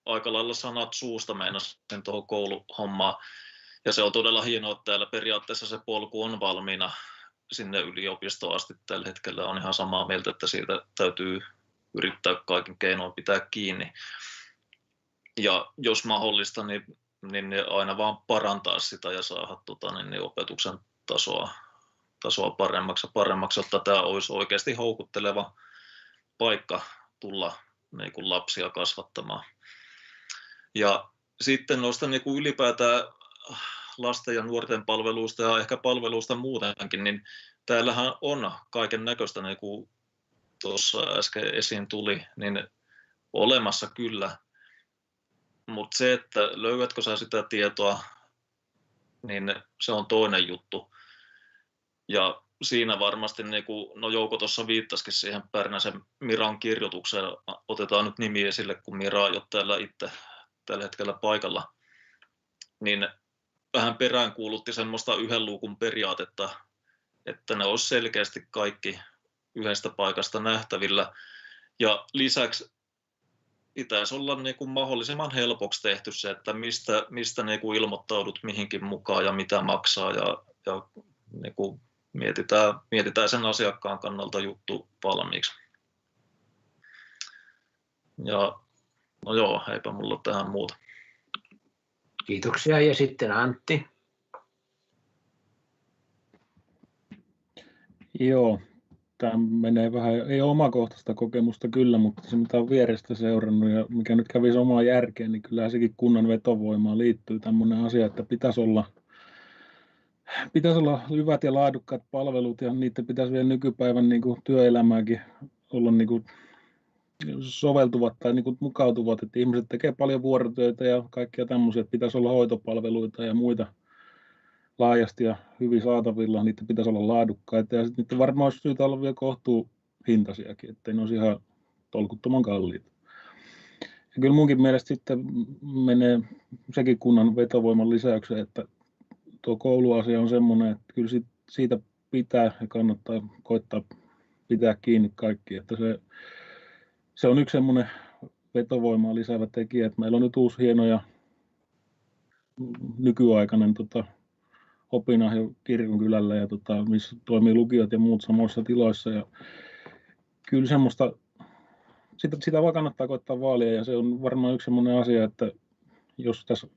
aika lailla sanat suusta meinasin tuohon kouluhommaan. Ja se on todella hienoa, että täällä periaatteessa se polku on valmiina sinne yliopistoon asti tällä hetkellä. On ihan samaa mieltä, että siitä täytyy yrittää kaikin keinoin pitää kiinni. Ja jos mahdollista, niin aina vaan parantaa sitä ja saada niin opetuksen tasoa paremmaksi, jotta tämä olisi oikeasti houkutteleva paikka tulla niin kuin lapsia kasvattamaan. Ja sitten noista niin kuin ylipäätään lasten ja nuorten palveluista ja ehkä palveluista muutenkin, niin täällähän on kaiken näköistä, niin kuin tuossa äsken esiin tuli, niin olemassa kyllä. Mutta se, että löydätkö sä sitä tietoa, niin se on toinen juttu. Ja siinä varmasti, niin kuin, Jouko tuossa viittasikin siihen Pärnäsen Miran kirjoitukseen, otetaan nyt nimi esille, kun Mira ei ole täällä itse tällä hetkellä paikalla, niin vähän peräänkuulutti semmoista yhden luukun periaatetta, että ne olisi selkeästi kaikki yhdestä paikasta nähtävillä. Ja lisäksi pitäisi olla niin kuin mahdollisimman helpoksi tehty se, että mistä niin kuin ilmoittaudut mihinkin mukaan ja mitä maksaa ja niin kuin mietitään sen asiakkaan kannalta juttu valmiiksi. Ja no joo, eipä mulla tähän muuta. Kiitoksia. Ja sitten Antti. Joo, tämä menee vähän, ei ole omakohtaista kokemusta kyllä, mutta se mitä olen vierestä seurannut ja mikä nyt kävisi omaa järkeen, niin kyllähän sekin kunnan vetovoimaan liittyy tämmöinen asia, että pitäisi olla hyvät ja laadukkaat palvelut ja niiden pitäisi vielä nykypäivän niin kuin työelämääkin olla niin kuin soveltuvat tai niin kuin mukautuvat, että ihmiset tekee paljon vuorotöitä ja kaikkia tämmöisiä, että pitäisi olla hoitopalveluita ja muita laajasti ja hyvin saatavilla, niitä pitäisi olla laadukkaita ja sitten niitä varmaan olisi syytä olla vielä kohtuuhintaisiakin, ettei ne olisi ihan tolkuttoman kalliita. Ja kyllä munkin mielestä sitten menee sekin kunnan vetovoiman lisäykseen, että tuo kouluasia on semmoinen, että kyllä siitä pitää ja kannattaa koittaa pitää kiinni kaikki, että se on yksi semmoinen vetovoimaa lisäävä tekijä, että meillä on nyt uusi hieno ja nykyaikainen opinahjo kirkonkylällä, ja missä toimii lukiot ja muut samoissa tiloissa. Ja kyllä semmoista, sitä vaan kannattaa koittaa vaalia, ja se on varmaan yksi semmoinen asia, että jos tässä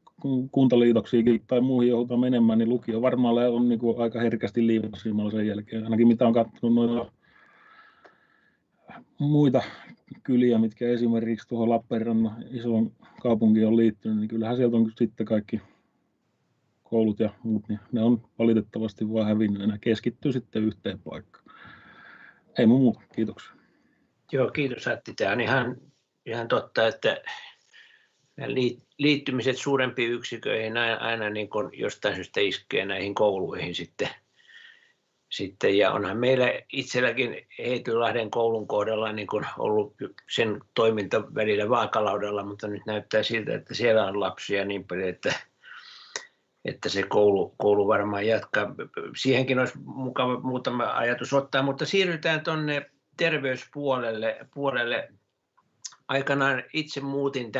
kuntaliitoksiin tai muihin joudutaan menemään, niin lukio varmaan on niin kuin aika herkästi liivasimalla sen jälkeen. Ainakin mitä on katsonut noita muita kyliä, mitkä esimerkiksi tuohon Lappeenrannan isoon kaupunkiin on liittynyt, niin kyllähän sieltä on sitten kaikki koulut ja muut, niin ne on valitettavasti vaan hävinnyt, ja keskittyy sitten yhteen paikkaan. Ei muuta, kiitoksia. Joo, kiitos Antti. Tämä on ihan totta, että liittymiset suurempiin yksiköihin aina niin kuin jostain syystä iskee näihin kouluihin sitten. Ja onhan meillä itselläkin Heitylahden koulun kohdalla niin kuin ollut sen toiminta välillä vaakalaudalla, mutta nyt näyttää siltä, että siellä on lapsia niin paljon, että se koulu varmaan jatkaa. Siihenkin olisi mukava muutama ajatus ottaa, mutta siirrytään tuonne terveyspuolelle. Aikanaan itse muutin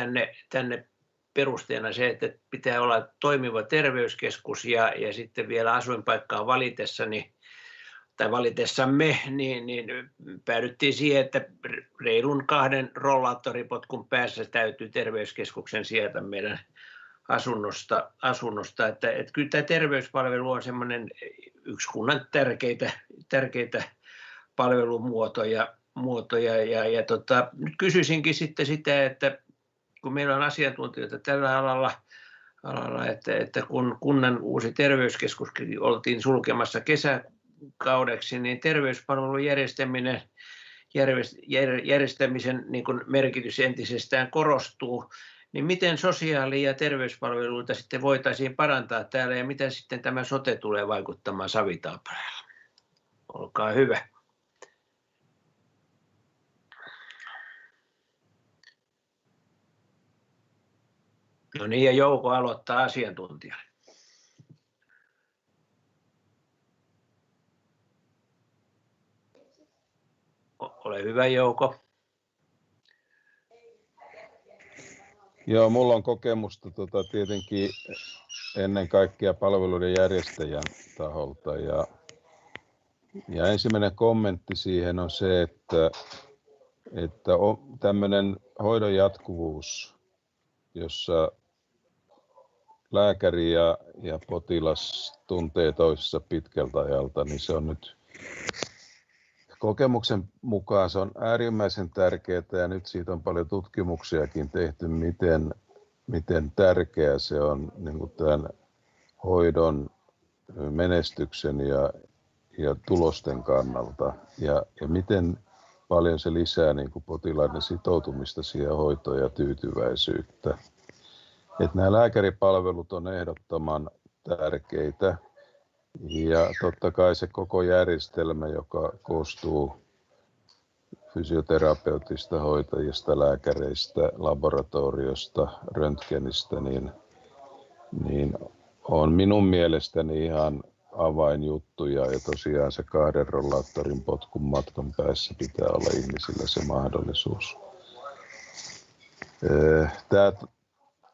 tänne perusteena se, että pitää olla toimiva terveyskeskus, ja sitten vielä asuinpaikkaa valitessamme, niin päädyttiin siihen, että reilun 2 rollaattoripotkun päässä täytyy terveyskeskuksen sieltä meidän asunnosta. Että kyllä tämä terveyspalvelu on semmoinen yksi kunnan tärkeitä palvelumuotoja. Nyt kysyisinkin sitten sitä, että kun meillä on asiantuntijoita tällä alalla, että kun kunnan uusi terveyskeskus oltiin sulkemassa kesäkaudeksi, niin terveyspalvelun järjestämisen niin kuin merkitys entisestään korostuu. Niin miten sosiaali- ja terveyspalveluita sitten voitaisiin parantaa täällä, ja miten sitten tämä sote tulee vaikuttamaan Savitaipaleen? Olkaa hyvä. No niin, ja Jouko aloittaa asiantuntijana. Ole hyvä, Jouko. Joo, mulla on kokemusta tietenkin ennen kaikkea palveluiden järjestäjän taholta. Ja ensimmäinen kommentti siihen on se, että on tämmöinen hoidon jatkuvuus, jossa lääkäri ja potilas tuntee toisessa pitkältä ajalta, niin se on nyt kokemuksen mukaan se on äärimmäisen tärkeää, ja nyt siitä on paljon tutkimuksiakin tehty, miten tärkeää se on niin kuin tämän hoidon menestyksen ja tulosten kannalta, ja miten paljon se lisää niin kuin potilaiden sitoutumista siihen hoitoon ja tyytyväisyyttä. Että nämä lääkäripalvelut on ehdottoman tärkeitä, ja totta kai se koko järjestelmä, joka koostuu fysioterapeutista, hoitajista, lääkäreistä, laboratoriosta, röntgenistä, niin on minun mielestäni ihan avainjuttuja, ja tosiaan se 2 rollaattorin potkun matkan päässä pitää olla ihmisillä se mahdollisuus.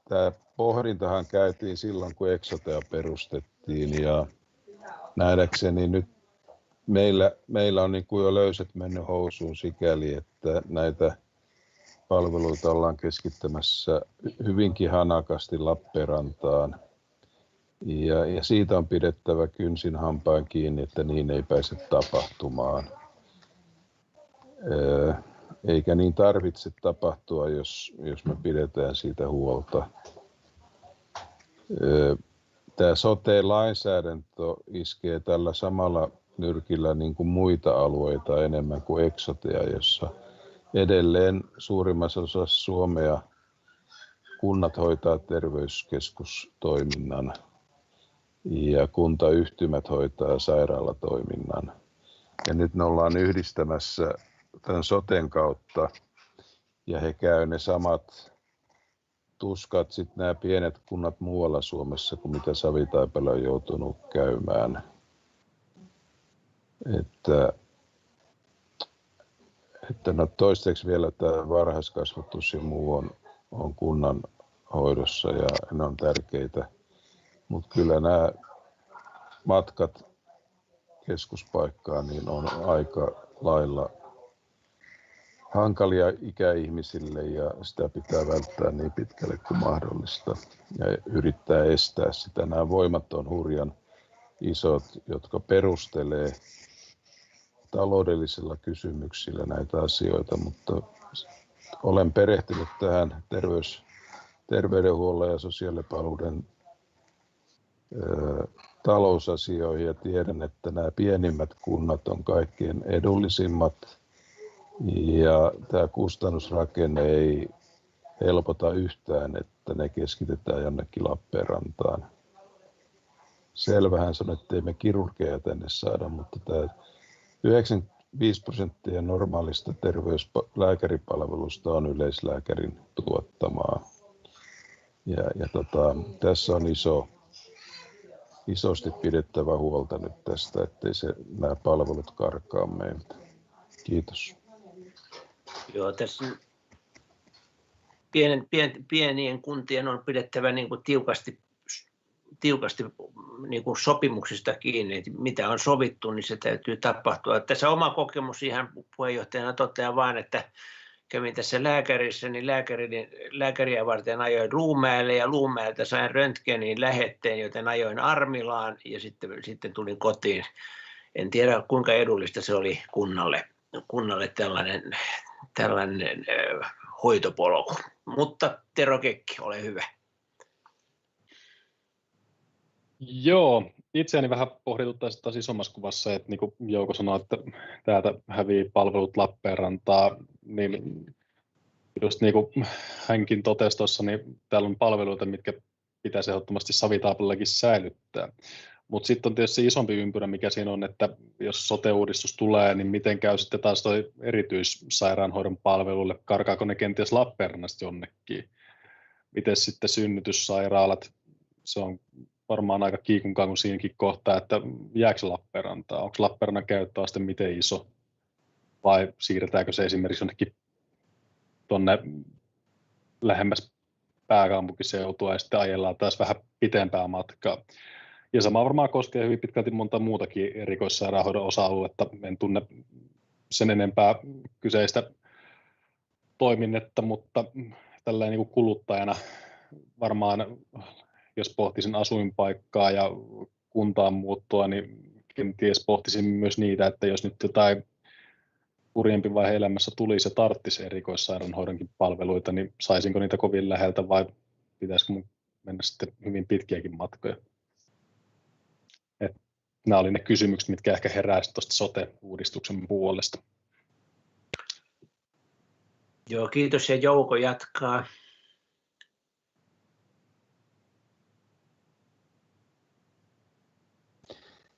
Tämä pohdintahan käytiin silloin, kun Exotea perustettiin, ja nähdäkseni nyt meillä on niin kuin jo löysät mennyt housuun sikäli, että näitä palveluita ollaan keskittämässä hyvinkin hanakasti Lappeenrantaan. Ja siitä on pidettävä kynsin hampain kiinni, että niin ei pääse tapahtumaan. Eikä niin tarvitse tapahtua, jos me pidetään siitä huolta. Tämä sote-lainsäädäntö iskee tällä samalla nyrkillä niin kuin muita alueita enemmän kuin Exotea, jossa edelleen suurimmassa osassa Suomea kunnat hoitaa terveyskeskustoiminnan ja kuntayhtymät hoitaa sairaalatoiminnan. Ja nyt me ollaan yhdistämässä tämän soten kautta, ja he käy ne samat tuskat sitten nämä pienet kunnat muualla Suomessa kuin mitä Savitaipale on joutunut käymään. Että Että no toistaiseksi vielä tämä varhaiskasvatus ja muu on kunnan hoidossa ja ne on tärkeitä, mutta kyllä nämä matkat keskuspaikkaan niin on aika lailla hankalia ikäihmisille ja sitä pitää välttää niin pitkälle kuin mahdollista ja yrittää estää sitä. Nämä voimat on hurjan isot, jotka perustelee taloudellisilla kysymyksillä näitä asioita, mutta olen perehtynyt tähän terveydenhuollon ja sosiaalipalveluiden talousasioihin ja tiedän, että nämä pienimmät kunnat on kaikkein edullisimmat ja tämä kustannusrakenne ei helpota yhtään, että ne keskitetään jonnekin Lappeenrantaan. Selvähän on, että ei me kirurgeja tänne saada, mutta tämä 95% normaalista lääkäripalvelusta on yleislääkärin tuottamaa. Tässä on isosti pidettävä huolta nyt tästä, ettei nämä palvelut karkaa meiltä. Kiitos. Joo, tässä pienien kuntien on pidettävä niin kuin tiukasti niin kuin sopimuksista kiinni, että mitä on sovittu, niin se täytyy tapahtua. Tässä oma kokemus ihan puheenjohtajana totean vain, että kävin tässä lääkärissä, niin lääkäriä varten ajoin Luumäelle ja Luumäeltä sain röntgenin lähetteen, joten ajoin Armilaan ja sitten tulin kotiin. En tiedä kuinka edullista se oli kunnalle tällainen hoitopolku. Mutta Tero Kekki, ole hyvä. Joo, itseäni vähän pohdituttaa taas isommassa kuvassa, että niin kuin Jouko sanoi, että täältä hävii palvelut Lappeenrantaa, niin just niin kuin hänkin totesi tuossa, niin täällä on palveluita, mitkä pitäisi ehdottomasti Savitaipallakin säilyttää. Mutta sitten on tietysti se isompi ympyrä, mikä siinä on, että jos sote-uudistus tulee, niin miten käy sitten taas toi erityissairaanhoidon palveluille, karkaako ne kenties Lappeenrannasta jonnekin? Miten sitten synnytyssairaalat, se on varmaan aika kiikunkaan kuin siinäkin kohtaa, että jääkö se Lappeenrantaan, onko Lappeenrannan käyttöaste miten iso, vai siirretäänkö se esimerkiksi jonnekin tuonne lähemmäs pääkaupunkiseutua ja sitten ajellaan taas vähän pitempää matkaa. Ja sama varmaan koskee hyvin pitkälti monta muutakin erikoissairaanhoidon osa-aluetta. En tunne sen enempää kyseistä toiminnetta, mutta tällainen niin kuin kuluttajana varmaan, jos pohtisin asuinpaikkaa ja kuntaan muuttua, niin kenties pohtisin myös niitä, että jos nyt jotain kurjempi vaihe elämässä tulisi ja tarttisi erikoissairaanhoidonkin palveluita, niin saisinko niitä kovin läheltä vai pitäisikö mun mennä sitten hyvin pitkiäkin matkoja? Nämä oli ne kysymykset, mitkä ehkä heräisivät tuosta sote-uudistuksen puolesta. Joo, kiitos ja Jouko jatkaa.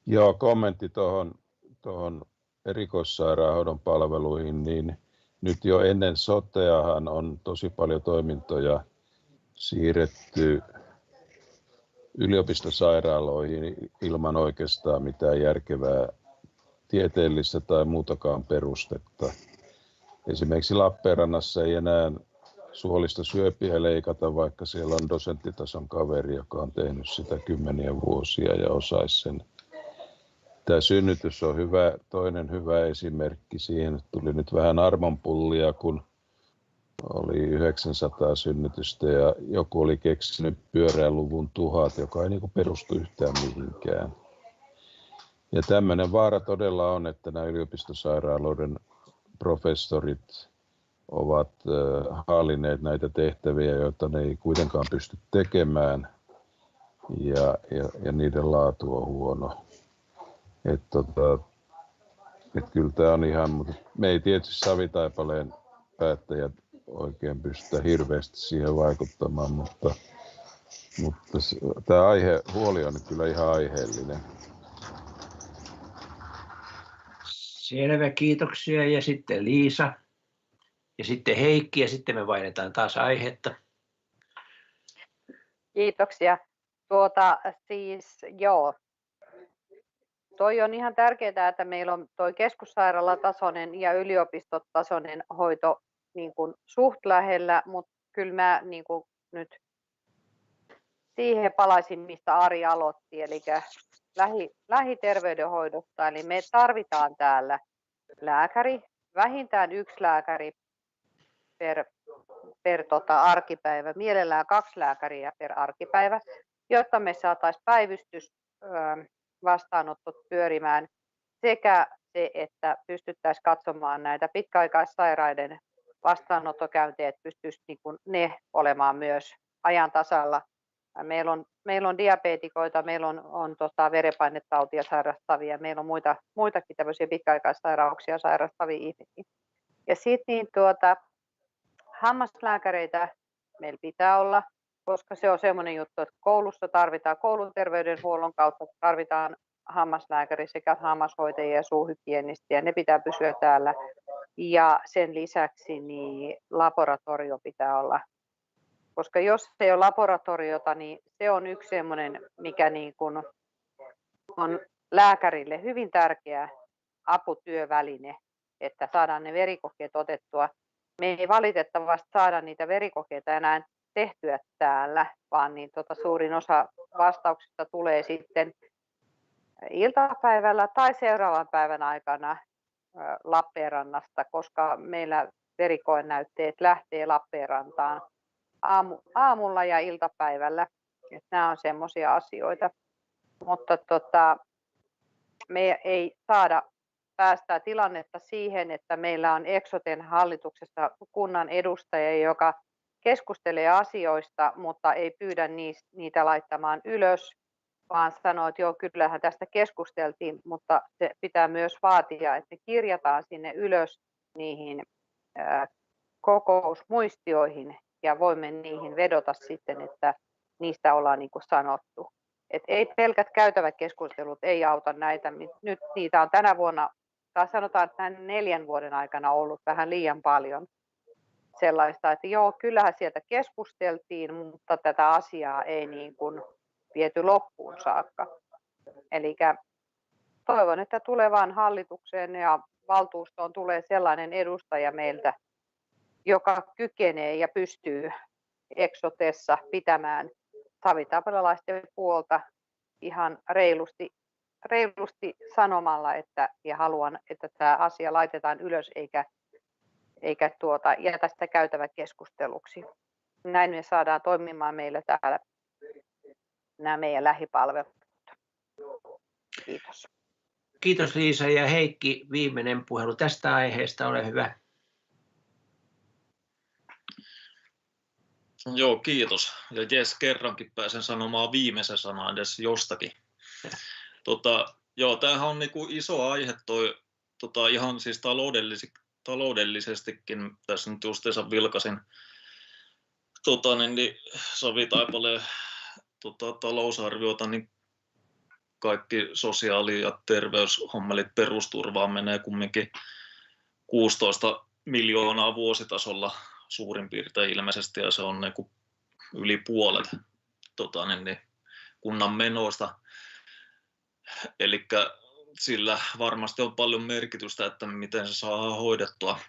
Joo, kommentti tuohon erikoissairaanhoidon palveluihin, niin nyt jo ennen soteahan on tosi paljon toimintoja siirretty yliopistosairaaloihin ilman oikeastaan mitään järkevää tieteellistä tai muutakaan perustetta. Esimerkiksi Lappeenrannassa ei enää suolista syöpiä leikata, vaikka siellä on dosenttitason kaveri, joka on tehnyt sitä kymmeniä vuosia ja osaisi sen. Tämä synnytys on toinen hyvä esimerkki. Siihen tuli nyt vähän armonpullia, kun oli 900 synnytystä ja joku oli keksinyt pyöreän luvun 1000, joka ei perustu yhtään mihinkään. Ja tämmöinen vaara todella on, että nämä yliopistosairaaloiden professorit ovat haalineet näitä tehtäviä, joita ne ei kuitenkaan pysty tekemään ja niiden laatu on huono. Kyllä tämä on ihan, mutta me ei tietysti Savitaipaleen päättäjät oikein pystytä hirveästi siihen vaikuttamaan, mutta tämä huoli on kyllä ihan aiheellinen. Selvä, kiitoksia. Ja sitten Liisa ja sitten Heikki ja sitten me vaihdetaan taas aihetta. Kiitoksia. toi on ihan tärkeää, että meillä on toi keskussairaalatasoinen ja yliopistotasoinen hoito niin kuin suht lähellä, mutta kyllä mä niin kuin nyt siihen palaisin, mistä Ari aloitti, eli lähiterveydenhoidosta. Eli me tarvitaan täällä lääkäri, vähintään 1 lääkäri per arkipäivä, mielellään 2 lääkäriä per arkipäivä, jotta me saataisiin päivystys vastaanottot pyörimään sekä se, että pystyttäisiin katsomaan näitä pitkäaikaissairaiden vastaanottokäyntejä, että pystyisi niin kuin ne olemaan myös ajan tasalla. Meillä on diabeetikoita, meillä on verenpainetautia sairastavia, meillä on muitakin tämmöisiä pitkäaikaissairauksia sairastavia ihmisiä. Ja sitten hammaslääkäreitä meillä pitää olla, koska se on semmoinen juttu, että koulussa tarvitaan, kouluterveydenhuollon kautta tarvitaan hammaslääkäri sekä hammashoitajia ja suuhygienistiä, ja ne pitää pysyä täällä. Ja sen lisäksi niin laboratorio pitää olla, koska jos ei ole laboratoriota, niin se on yksi semmoinen, mikä niin kuin on lääkärille hyvin tärkeä aputyöväline, että saadaan ne verikokeet otettua. Me ei valitettavasti saada niitä verikokeita enää tehtyä täällä, vaan niin suurin osa vastauksista tulee sitten iltapäivällä tai seuraavan päivän aikana Lappeenrannasta, koska meillä verikoenäytteet lähtee Lappeenrantaan aamulla ja iltapäivällä. Että nämä on semmoisia asioita, mutta me ei saada päästää tilannetta siihen, että meillä on Eksoten hallituksessa kunnan edustaja, joka keskustelee asioista, mutta ei pyydä niitä laittamaan ylös, vaan sanoo, että joo, kyllähän tästä keskusteltiin, mutta se pitää myös vaatia, että kirjataan sinne ylös niihin kokousmuistioihin ja voimme niihin vedota sitten, että niistä ollaan niin kuin sanottu. Et ei pelkät käytäväkeskustelut ei auta näitä. Nyt niitä on tänä vuonna, tai sanotaan, että näin 4 vuoden aikana ollut vähän liian paljon sellaista, että joo, kyllähän sieltä keskusteltiin, mutta tätä asiaa ei niin kuin viety loppuun saakka. Eli toivon, että tulevaan hallitukseen ja valtuustoon tulee sellainen edustaja meiltä, joka kykenee ja pystyy Eksotessa pitämään savitaipalealaisten puolta ihan reilusti sanomalla, että ja haluan, että tämä asia laitetaan ylös eikä jätä sitä käytävä keskusteluksi. Näin me saadaan toimimaan meillä täällä nämä meidän lähipalvelut. Kiitos. Kiitos Liisa ja Heikki, viimeinen puhelu tästä aiheesta, ole hyvä. Joo, kiitos. Ja jes, kerrankin pääsen sanomaan viimeisen sanan edes jostakin. Joo, tämähän on niinku iso aihe toi, ihan siis taloudellisestikin. Tässä nyt justiinsa vilkasin Savitaipaleen talousarviota, niin kaikki sosiaali- ja terveyshommelit perusturvaan menee kumminkin 16 miljoonaa vuositasolla suurin piirtein ilmeisesti, ja se on niin yli puolet kunnan menoista. Eli sillä varmasti on paljon merkitystä, että miten se saadaan hoidettua.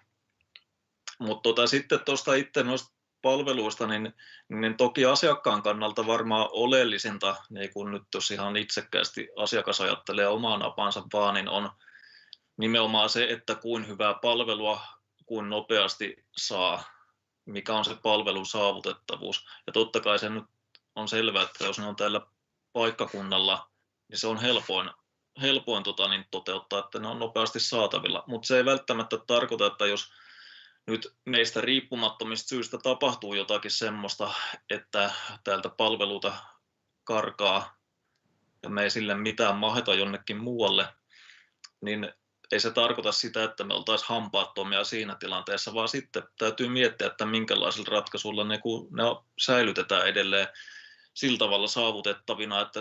Mutta sitten tuosta itse noista palveluista, niin toki asiakkaan kannalta varmaan oleellisinta, niin kun nyt jos ihan itsekkäästi asiakas ajattelee omaa napansa vaan, niin on nimenomaan se, että kuin hyvää palvelua, kuin nopeasti saa, mikä on se palvelun saavutettavuus. Ja totta kai se nyt on selvää, että jos ne on täällä paikkakunnalla, niin se on helpoin toteuttaa, että ne on nopeasti saatavilla. Mutta se ei välttämättä tarkoita, että jos nyt meistä riippumattomista syistä tapahtuu jotakin semmoista, että täältä palveluita karkaa ja me ei sille mitään maheta jonnekin muualle, niin ei se tarkoita sitä, että me oltaisiin hampaattomia siinä tilanteessa, vaan sitten täytyy miettiä, että minkälaisilla ratkaisuilla ne säilytetään edelleen sillä tavalla saavutettavina, että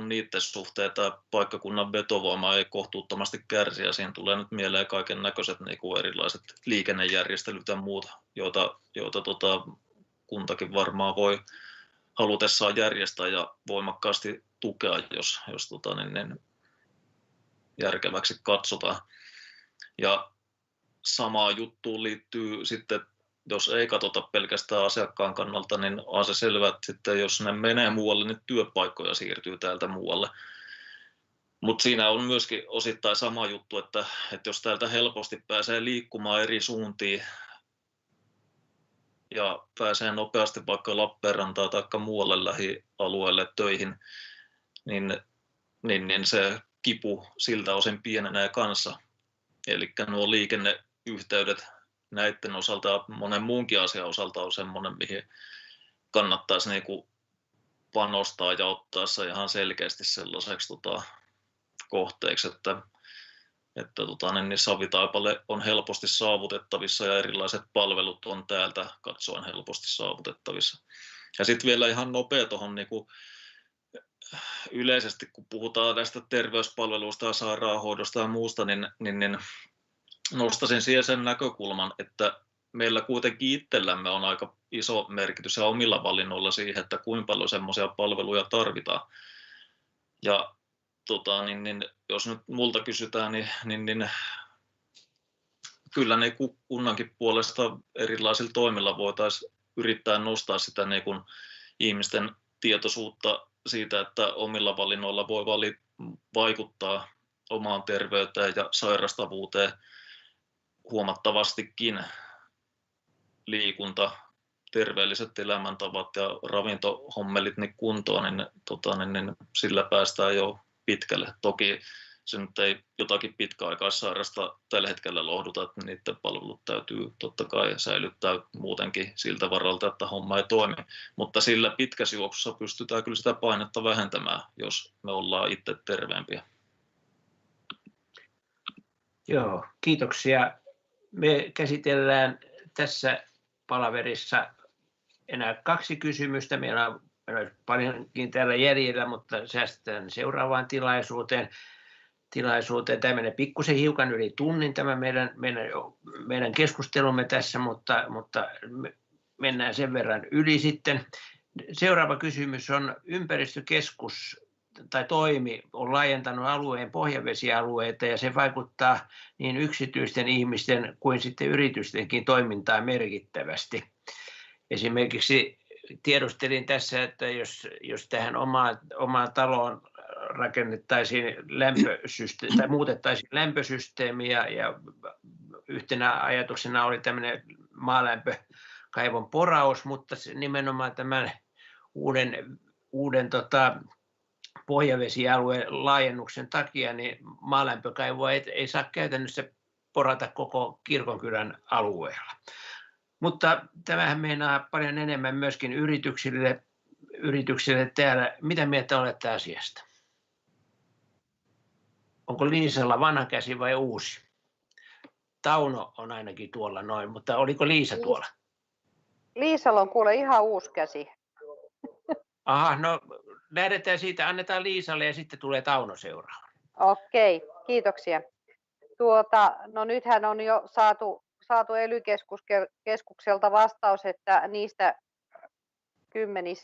niiden suhteen tämä paikkakunnan vetovoima ei kohtuuttomasti kärsi, ja siinä tulee nyt mieleen kaiken näköiset erilaiset liikennejärjestelyt ja muut, joita kuntakin varmaan voi halutessaan järjestää ja voimakkaasti tukea, jos järkeväksi katsotaan. Ja samaan juttuun liittyy sitten, jos ei katsota pelkästään asiakkaan kannalta, niin on se selvä, että sitten jos ne menee muualle, niin työpaikkoja siirtyy täältä muualle. Mutta siinä on myöskin osittain sama juttu, että jos täältä helposti pääsee liikkumaan eri suuntiin ja pääsee nopeasti vaikka Lappeenrantaan tai muualle lähialueelle töihin, niin se kipu siltä osin pienenee kanssa. Eli nuo liikenneyhteydet näiden osalta ja monen muunkin asian osalta on semmoinen, mihin kannattaisi niinku panostaa ja ottaa se ihan selkeästi sellaiseksi kohteeksi, että niin Savitaipale on helposti saavutettavissa ja erilaiset palvelut on täältä katsoen helposti saavutettavissa. Ja sitten vielä ihan nopea tuohon niinku yleisesti, kun puhutaan tästä terveyspalveluista ja sairaanhoidosta ja muusta, niin nostaisin siihen sen näkökulman, että meillä kuitenkin itsellämme on aika iso merkitys ja omilla valinnoilla siihen, että kuinka paljon semmoisia palveluja tarvitaan. Ja jos nyt multa kysytään, niin kyllä niin kunnankin puolesta erilaisilla toimilla voitaisiin yrittää nostaa sitä niin kuin ihmisten tietoisuutta siitä, että omilla valinnoilla voi vaikuttaa omaan terveyteen ja sairastavuuteen huomattavastikin. Liikunta, terveelliset elämäntavat ja ravintohommelit niin kuntoon, niin sillä päästään jo pitkälle. Toki se nyt ei jotakin pitkäaikaissairasta tällä hetkellä lohduta, että niiden palvelut täytyy totta kai säilyttää muutenkin siltä varalta, että homma ei toimi. Mutta sillä pitkässä juoksussa pystytään kyllä sitä painetta vähentämään, jos me ollaan itse terveempiä. Joo, kiitoksia. Me käsitellään tässä palaverissa enää 2 kysymystä. Meillä on paljonkin täällä jäljellä, mutta säästetään seuraavaan tilaisuuteen. Tämä menee pikkusen hiukan yli tunnin tämä meidän keskustelumme tässä, mutta mennään sen verran yli sitten. Seuraava kysymys on ympäristökeskus tai toimi on laajentanut alueen pohjavesialueita ja se vaikuttaa niin yksityisten ihmisten kuin sitten yritystenkin toimintaan merkittävästi. Esimerkiksi tiedustelin tässä, että jos tähän omaan taloon rakennettaisiin tai muutettaisiin lämpösysteemiä ja yhtenä ajatuksena oli tämmöinen maalämpökaivon poraus, mutta nimenomaan tämän uuden pohjavesialueen laajennuksen takia niin maalämpökaivoa ei saa käytännössä porata koko Kirkonkylän alueella. Mutta tämähän meinaa paljon enemmän myöskin yrityksille täällä. Mitä mieltä olette asiasta? Onko Liisalla vanha käsi vai uusi? Tauno on ainakin tuolla noin, mutta oliko Liisa tuolla? Liisalla on kuule ihan uusi käsi. Aha, no lähdetään siitä, annetaan Liisalle ja sitten tulee Tauno seuraavaan. Okei, kiitoksia. No nythän on jo saatu ELY-keskukselta vastaus, että niistä 10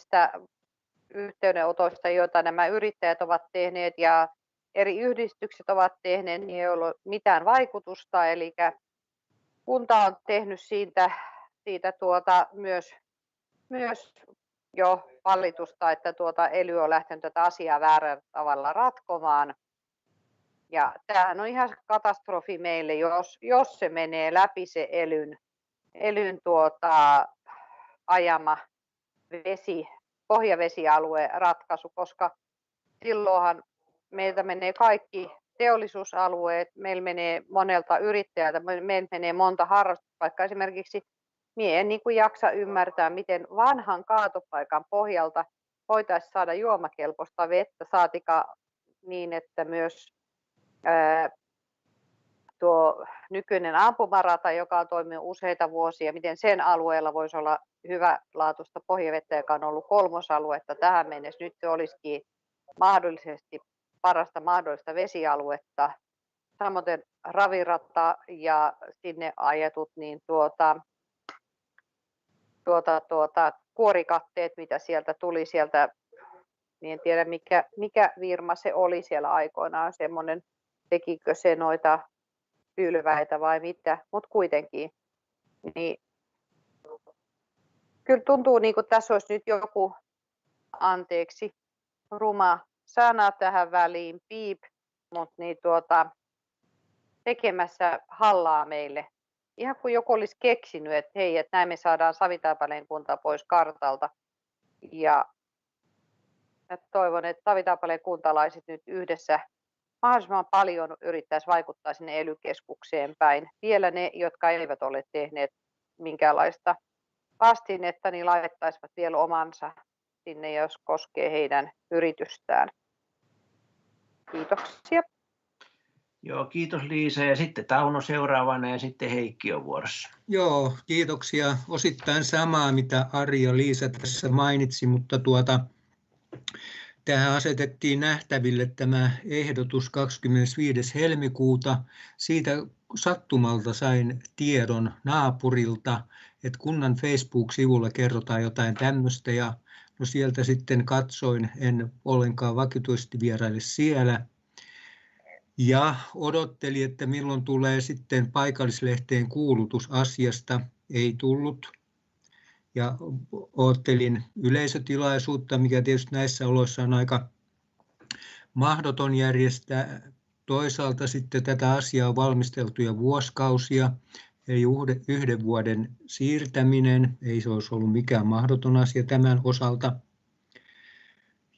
yhteydenotoista, joita nämä yrittäjät ovat tehneet ja eri yhdistykset ovat tehneet, niin ei ollut mitään vaikutusta. Eli kunta on tehnyt siitä myös jo valitusta, että ELY on lähtenyt tätä asiaa väärällä tavalla ratkomaan. Ja tämähän on ihan katastrofi meille, jos se menee läpi se ELYn ajama pohjavesialueen ratkaisu, koska silloinhan meiltä menee kaikki teollisuusalueet, meillä menee monelta yrittäjältä, meillä menee monta harrastuspaikkaa. Esimerkiksi minä en jaksa ymmärtää, miten vanhan kaatopaikan pohjalta voitaisiin saada juomakelpoista vettä, saatika niin, että myös tuo nykyinen ampumarata, joka on toiminut useita vuosia, miten sen alueella voisi olla hyvälaatuista pohjavettä, joka on ollut 3. aluetta tähän mennessä. Nyt se olisikin mahdollisesti parasta mahdollista vesialuetta. Samoin ravirata ja sinne ajetut niin kuorikatteet, mitä sieltä tuli sieltä, niin en tiedä mikä firma se oli siellä aikoinaan, semmoinen tekikö se noita pylväitä vai mitä, mutta kuitenkin. Niin, kyllä tuntuu niin kuin tässä olisi nyt joku, anteeksi, ruma sana tähän väliin, piip, mutta niin tekemässä hallaa meille. Ihan kuin joku olisi keksinyt, että hei, että näin me saadaan Savitaipaleen kunta pois kartalta. Ja toivon, että Savitaipaleen kuntalaiset nyt yhdessä mahdollisimman paljon yrittäisi vaikuttaa sinne ELY-keskukseen päin. Vielä ne, jotka eivät ole tehneet minkäänlaista vastinetta, niin laittaisivat vielä omansa sinne, jos koskee heidän yritystään. Kiitoksia. Joo, kiitos Liisa. Ja sitten Tauno seuraavana ja sitten Heikki on vuorossa. Joo, kiitoksia. Osittain samaa, mitä Ari ja Liisa tässä mainitsi, mutta tähän asetettiin nähtäville tämä ehdotus 25. helmikuuta. Siitä sattumalta sain tiedon naapurilta, että kunnan Facebook-sivulla kerrotaan jotain tämmöistä, ja no sieltä sitten katsoin, en ollenkaan vakituisesti vieraile siellä. Ja odottelin, että milloin tulee sitten paikallislehteen kuulutus asiasta. Ei tullut. Ja odottelin yleisötilaisuutta, mikä tietysti näissä oloissa on aika mahdoton järjestää. Toisaalta sitten tätä asiaa on valmisteltu jo vuosikausia, eli 1 vuoden siirtäminen, ei se olisi ollut mikään mahdoton asia tämän osalta.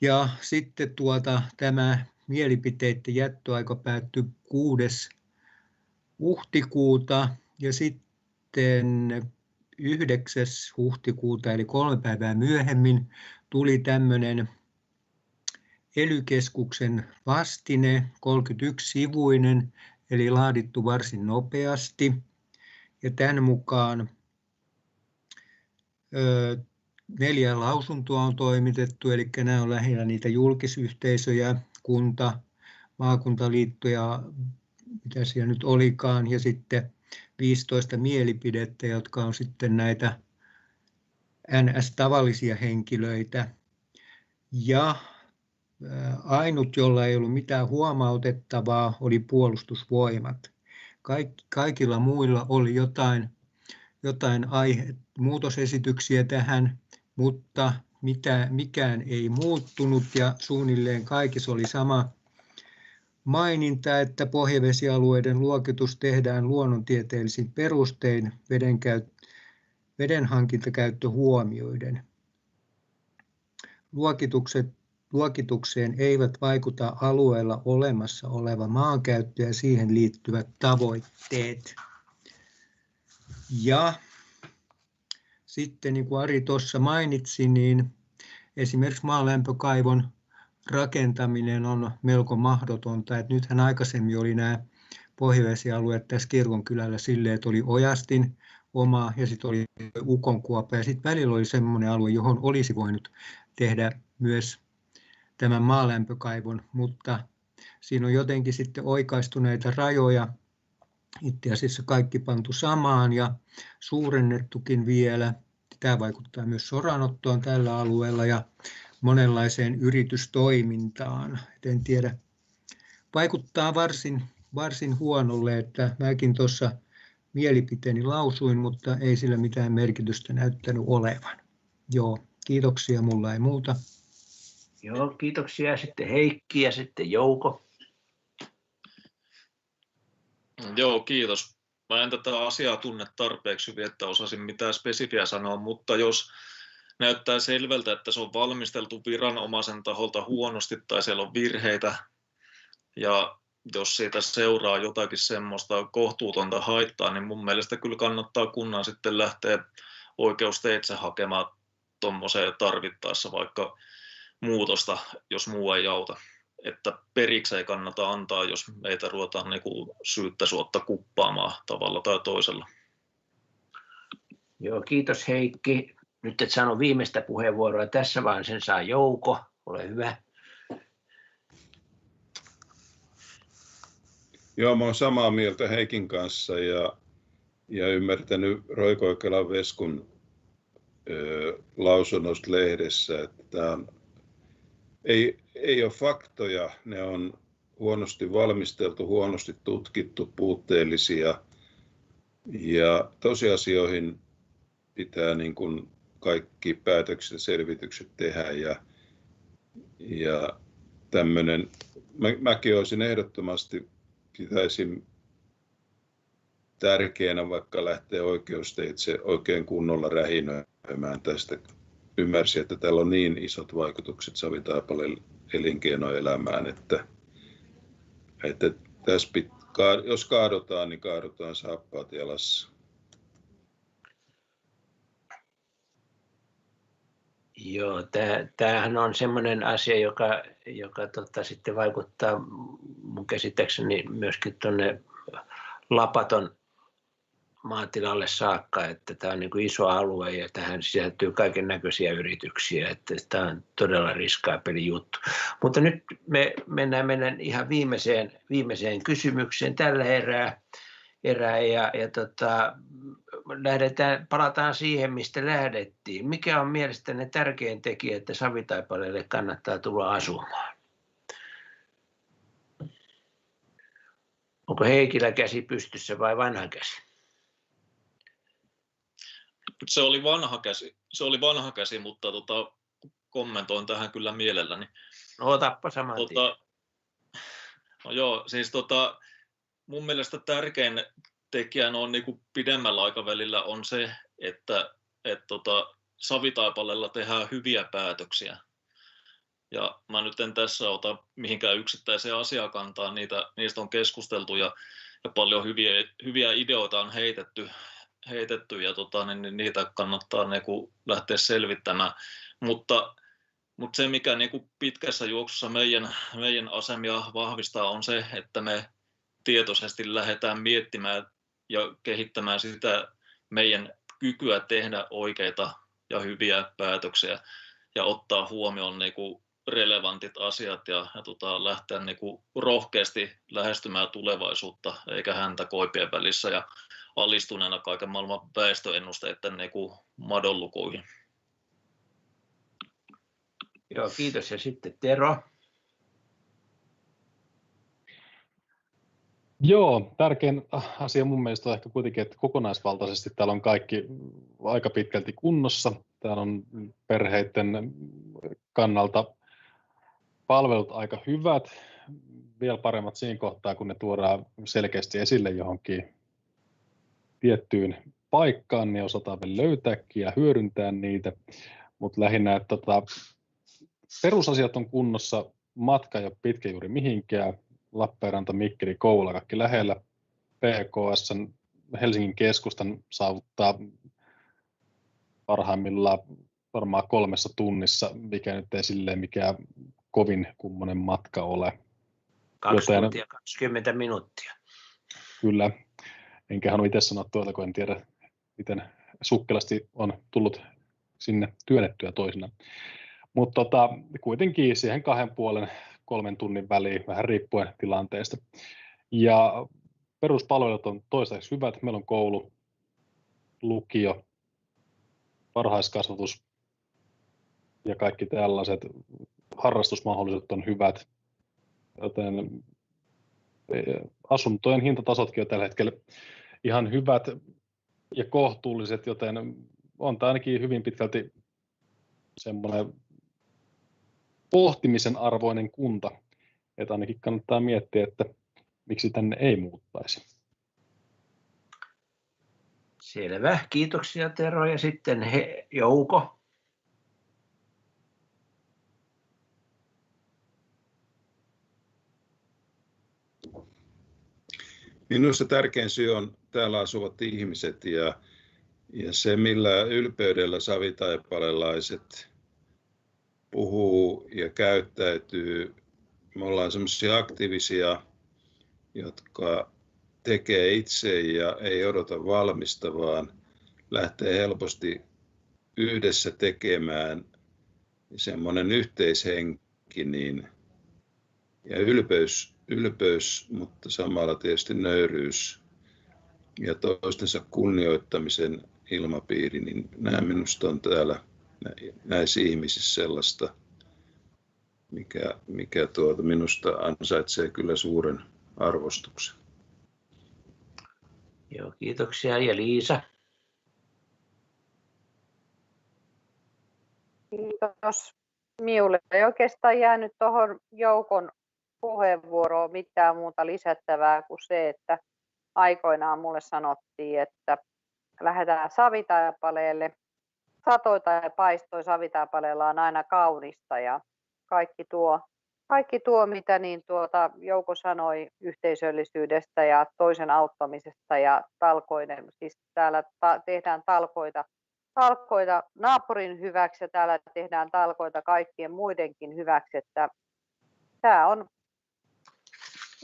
Ja sitten tämä mielipiteiden jättöaika päättyi 6. huhtikuuta ja sitten 9. huhtikuuta eli 3 päivää myöhemmin tuli tämmöinen ELY-keskuksen vastine, 31-sivuinen, eli laadittu varsin nopeasti. Ja tämän mukaan 4 lausuntoa on toimitettu, eli nämä on lähinnä niitä julkisyhteisöjä, kunta, maakuntaliitto ja mitä siellä nyt olikaan, ja sitten 15 mielipidettä, jotka on sitten näitä NS-tavallisia henkilöitä. Ja ainut, jolla ei ollut mitään huomautettavaa, oli Puolustusvoimat. Kaikilla muilla oli jotain muutosesityksiä tähän, mutta mikään ei muuttunut ja suunnilleen kaikissa oli sama maininta, että pohjavesialueiden luokitus tehdään luonnontieteellisin perustein vedenhankintakäyttö huomioiden. Luokitukseen eivät vaikuta alueella olemassa oleva maankäyttö ja siihen liittyvät tavoitteet. Ja sitten niin kuin Ari tuossa mainitsi, niin esimerkiksi maalämpökaivon rakentaminen on melko mahdotonta. Että nythän aikaisemmin oli nämä pohjavesialueet tässä Kirkonkylällä silleen, että oli Ojastin oma ja sitten oli Ukonkuoppa ja sitten välillä oli semmoinen alue, johon olisi voinut tehdä myös tämän maalämpökaivon, mutta siinä on jotenkin sitten oikaistuneita rajoja. Itse asiassa kaikki pantu samaan ja suurennettukin vielä. Tämä vaikuttaa myös soranottoon tällä alueella ja monenlaiseen yritystoimintaan. En tiedä, vaikuttaa varsin huonolle, että mäkin tuossa mielipiteeni lausuin, mutta ei sillä mitään merkitystä näyttänyt olevan. Joo, kiitoksia, mulla ei muuta. Joo, kiitoksia. Sitten Heikki ja sitten Jouko. Joo, kiitos. Mä en tätä asiaa tunne tarpeeksi hyvin, että osasin mitään spesifiä sanoa, mutta jos näyttää selvältä, että se on valmisteltu viranomaisen taholta huonosti tai siellä on virheitä, ja jos siitä seuraa jotakin semmoista kohtuutonta haittaa, niin mun mielestä kyllä kannattaa kunnan sitten lähteä oikeusteitse hakemaan tuommoiseen tarvittaessa vaikka muutosta, jos muu ei auta. Että periksi ei kannata antaa, jos meitä ruvetaan niinku syyttä suotta kuppaamaan tavalla tai toisella. Joo, kiitos Heikki. Nyt et sano viimeistä puheenvuoroa tässä, vaan sen saa Jouko. Ole hyvä. Joo, mä oon samaa mieltä Heikin kanssa ja ymmärtänyt Roikoikelan Veskun lausunnosta lehdessä, että ei ole faktoja, ne on huonosti valmisteltu, huonosti tutkittu, puutteellisia. Ja tosiasioihin pitää niin kuin kaikki päätökset ja selvitykset tehdä. Ja tämmöinen, mäkin olisin ehdottomasti, pitäisin tärkeänä vaikka lähteä oikeusteitse oikein kunnolla rähinöimään tästä. Ymmärsin, että tällä on niin isot vaikutukset Savitaipaleen elinkeinoelämään, että tässä jos kaadotaan, niin kaadotaan saappaat jalassa. Joo, tämähän on semmoinen asia, joka sitten vaikuttaa mun käsittääkseni myöskin tuonne Lapaton maatilalle saakka, että tämä on niin kuin iso alue ja tähän sisältyy kaiken näköisiä yrityksiä, että tämä on todella riskaapeli juttu. Mutta nyt me mennään ihan viimeiseen kysymykseen tällä erää ja palataan siihen, mistä lähdettiin. Mikä on mielestäni tärkein tekijä, että Savitaipaleelle kannattaa tulla asumaan? Onko Heikillä käsi pystyssä vai vanha käsi? Se oli vanha käsi, mutta kommentoin tähän kyllä mielelläni. No otappa saman tien. No joo, siis mun mielestä tärkein tekijä on niin kuin pidemmällä aikavälillä on se, että Savitaipaleella tehdään hyviä päätöksiä. Ja mä nyt en tässä ota mihinkään yksittäiseen asiakantaan, niistä on keskusteltu ja paljon hyviä ideoita on heitetty ja niin niitä kannattaa niin kuin lähteä selvittämään. Mutta se, mikä niin kuin pitkässä juoksussa meidän asemia vahvistaa, on se, että me tietoisesti lähdetään miettimään ja kehittämään sitä meidän kykyä tehdä oikeita ja hyviä päätöksiä ja ottaa huomioon niin kuin relevantit asiat ja lähteä niin kuin rohkeasti lähestymään tulevaisuutta eikä häntä koipien välissä ja alistuneena kaiken maailman väestöennusteiden niin kuin madonlukuihin. Joo, kiitos. Ja sitten Tero. Joo, tärkein asia mun mielestä on ehkä kuitenkin, että kokonaisvaltaisesti täällä on kaikki aika pitkälti kunnossa. Täällä on perheiden kannalta palvelut aika hyvät, vielä paremmat siinä kohtaa, kun ne tuodaan selkeästi esille johonkin tiettyyn paikkaan, niin osataan vielä löytääkin ja hyödyntää niitä. Mutta lähinnä, että perusasiat on kunnossa, matka ei ole pitkä juuri mihinkään, Lappeenranta, Mikkeli, Kouvola, kaikki lähellä. PKS Helsingin keskustan saavuttaa parhaimmillaan varmaan 3 tunnissa, mikä nyt ei silleen mikään kovin kummonen matka ole. 2 tuntia 20 minuuttia. Kyllä, enkä itse sanoa tuolta, kun en tiedä, miten sukkelasti on tullut sinne työnnettyä toisina. Mutta kuitenkin siihen 2,5–3 tunnin väliin, vähän riippuen tilanteesta. Ja peruspalvelut on toistaiseksi hyvät. Meillä on koulu, lukio, varhaiskasvatus ja kaikki tällaiset harrastusmahdollisuudet on hyvät. Joten asuntojen hintatasotkin on tällä hetkellä ihan hyvät ja kohtuulliset, joten on tämä ainakin hyvin pitkälti semmoinen pohtimisen arvoinen kunta, että ainakin kannattaa miettiä, että miksi tänne ei muuttaisi. Selvä, kiitoksia Tero ja sitten Jouko. Minusta tärkein syy on täällä asuvat ihmiset ja se, millä ylpeydellä savitaipalelaiset puhuu ja käyttäytyy. Me ollaan semmoisia aktiivisia, jotka tekee itse ja ei odota valmista, vaan lähtee helposti yhdessä tekemään. Semmoinen yhteishenki niin, ja ylpeys, mutta samalla tietysti nöyryys ja toistensa kunnioittamisen ilmapiiri, niin nämä minusta on täällä näissä ihmisissä sellaista, mikä minusta ansaitsee kyllä suuren arvostuksen. Joo, kiitoksia. Ja Liisa? Kiitos. Minulle ei oikeastaan jäänyt tuohon Joukon puheenvuoroon mitään muuta lisättävää kuin se, että aikoinaan mulle sanottiin, että lähdetään Savitaipaleelle. Satoi tai paistoi, Savitaipaleella on aina kaunista ja kaikki tuo mitä niin Jouko sanoi yhteisöllisyydestä ja toisen auttamisesta ja talkoiden, siis täällä tehdään talkoita naapurin hyväksi ja täällä tehdään talkoita kaikkien muidenkin hyväksi, että tämä on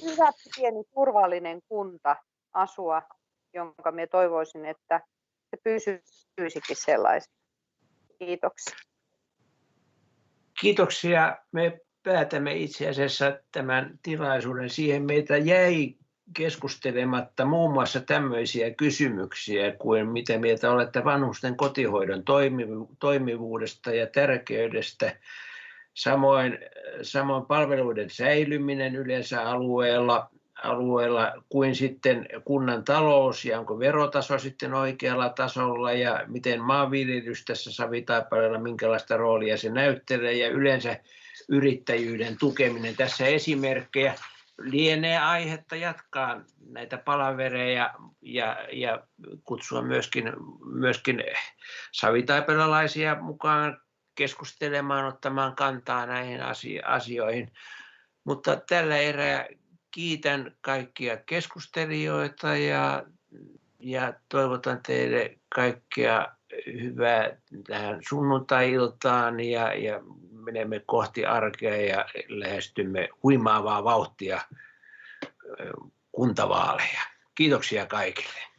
hyvä pieni turvallinen kunta asua, jonka minä toivoisin, että se pysyisikin sellaisena. Kiitoksia. Kiitoksia. Me päätämme itse asiassa tämän tilaisuuden siihen. Meitä jäi keskustelematta muun muassa tämmöisiä kysymyksiä kuin mitä mieltä olette vanhusten kotihoidon toimivuudesta ja tärkeydestä. Samoin palveluiden säilyminen yleensä alueella kuin sitten kunnan talous ja onko verotaso sitten oikealla tasolla ja miten maanviljelys tässä Savitaipaleella, minkälaista roolia se näyttelee ja yleensä yrittäjyyden tukeminen. Tässä esimerkkejä. Lienee aihetta jatkaa näitä palavereja ja kutsua myöskin savitaipalelaisia mukaan keskustelemaan, ottamaan kantaa näihin asioihin. Mutta tällä erää kiitän kaikkia keskustelijoita ja toivotan teille kaikkea hyvää tähän sunnuntai-iltaan ja menemme kohti arkea ja lähestymme huimaavaa vauhtia kuntavaaleja. Kiitoksia kaikille.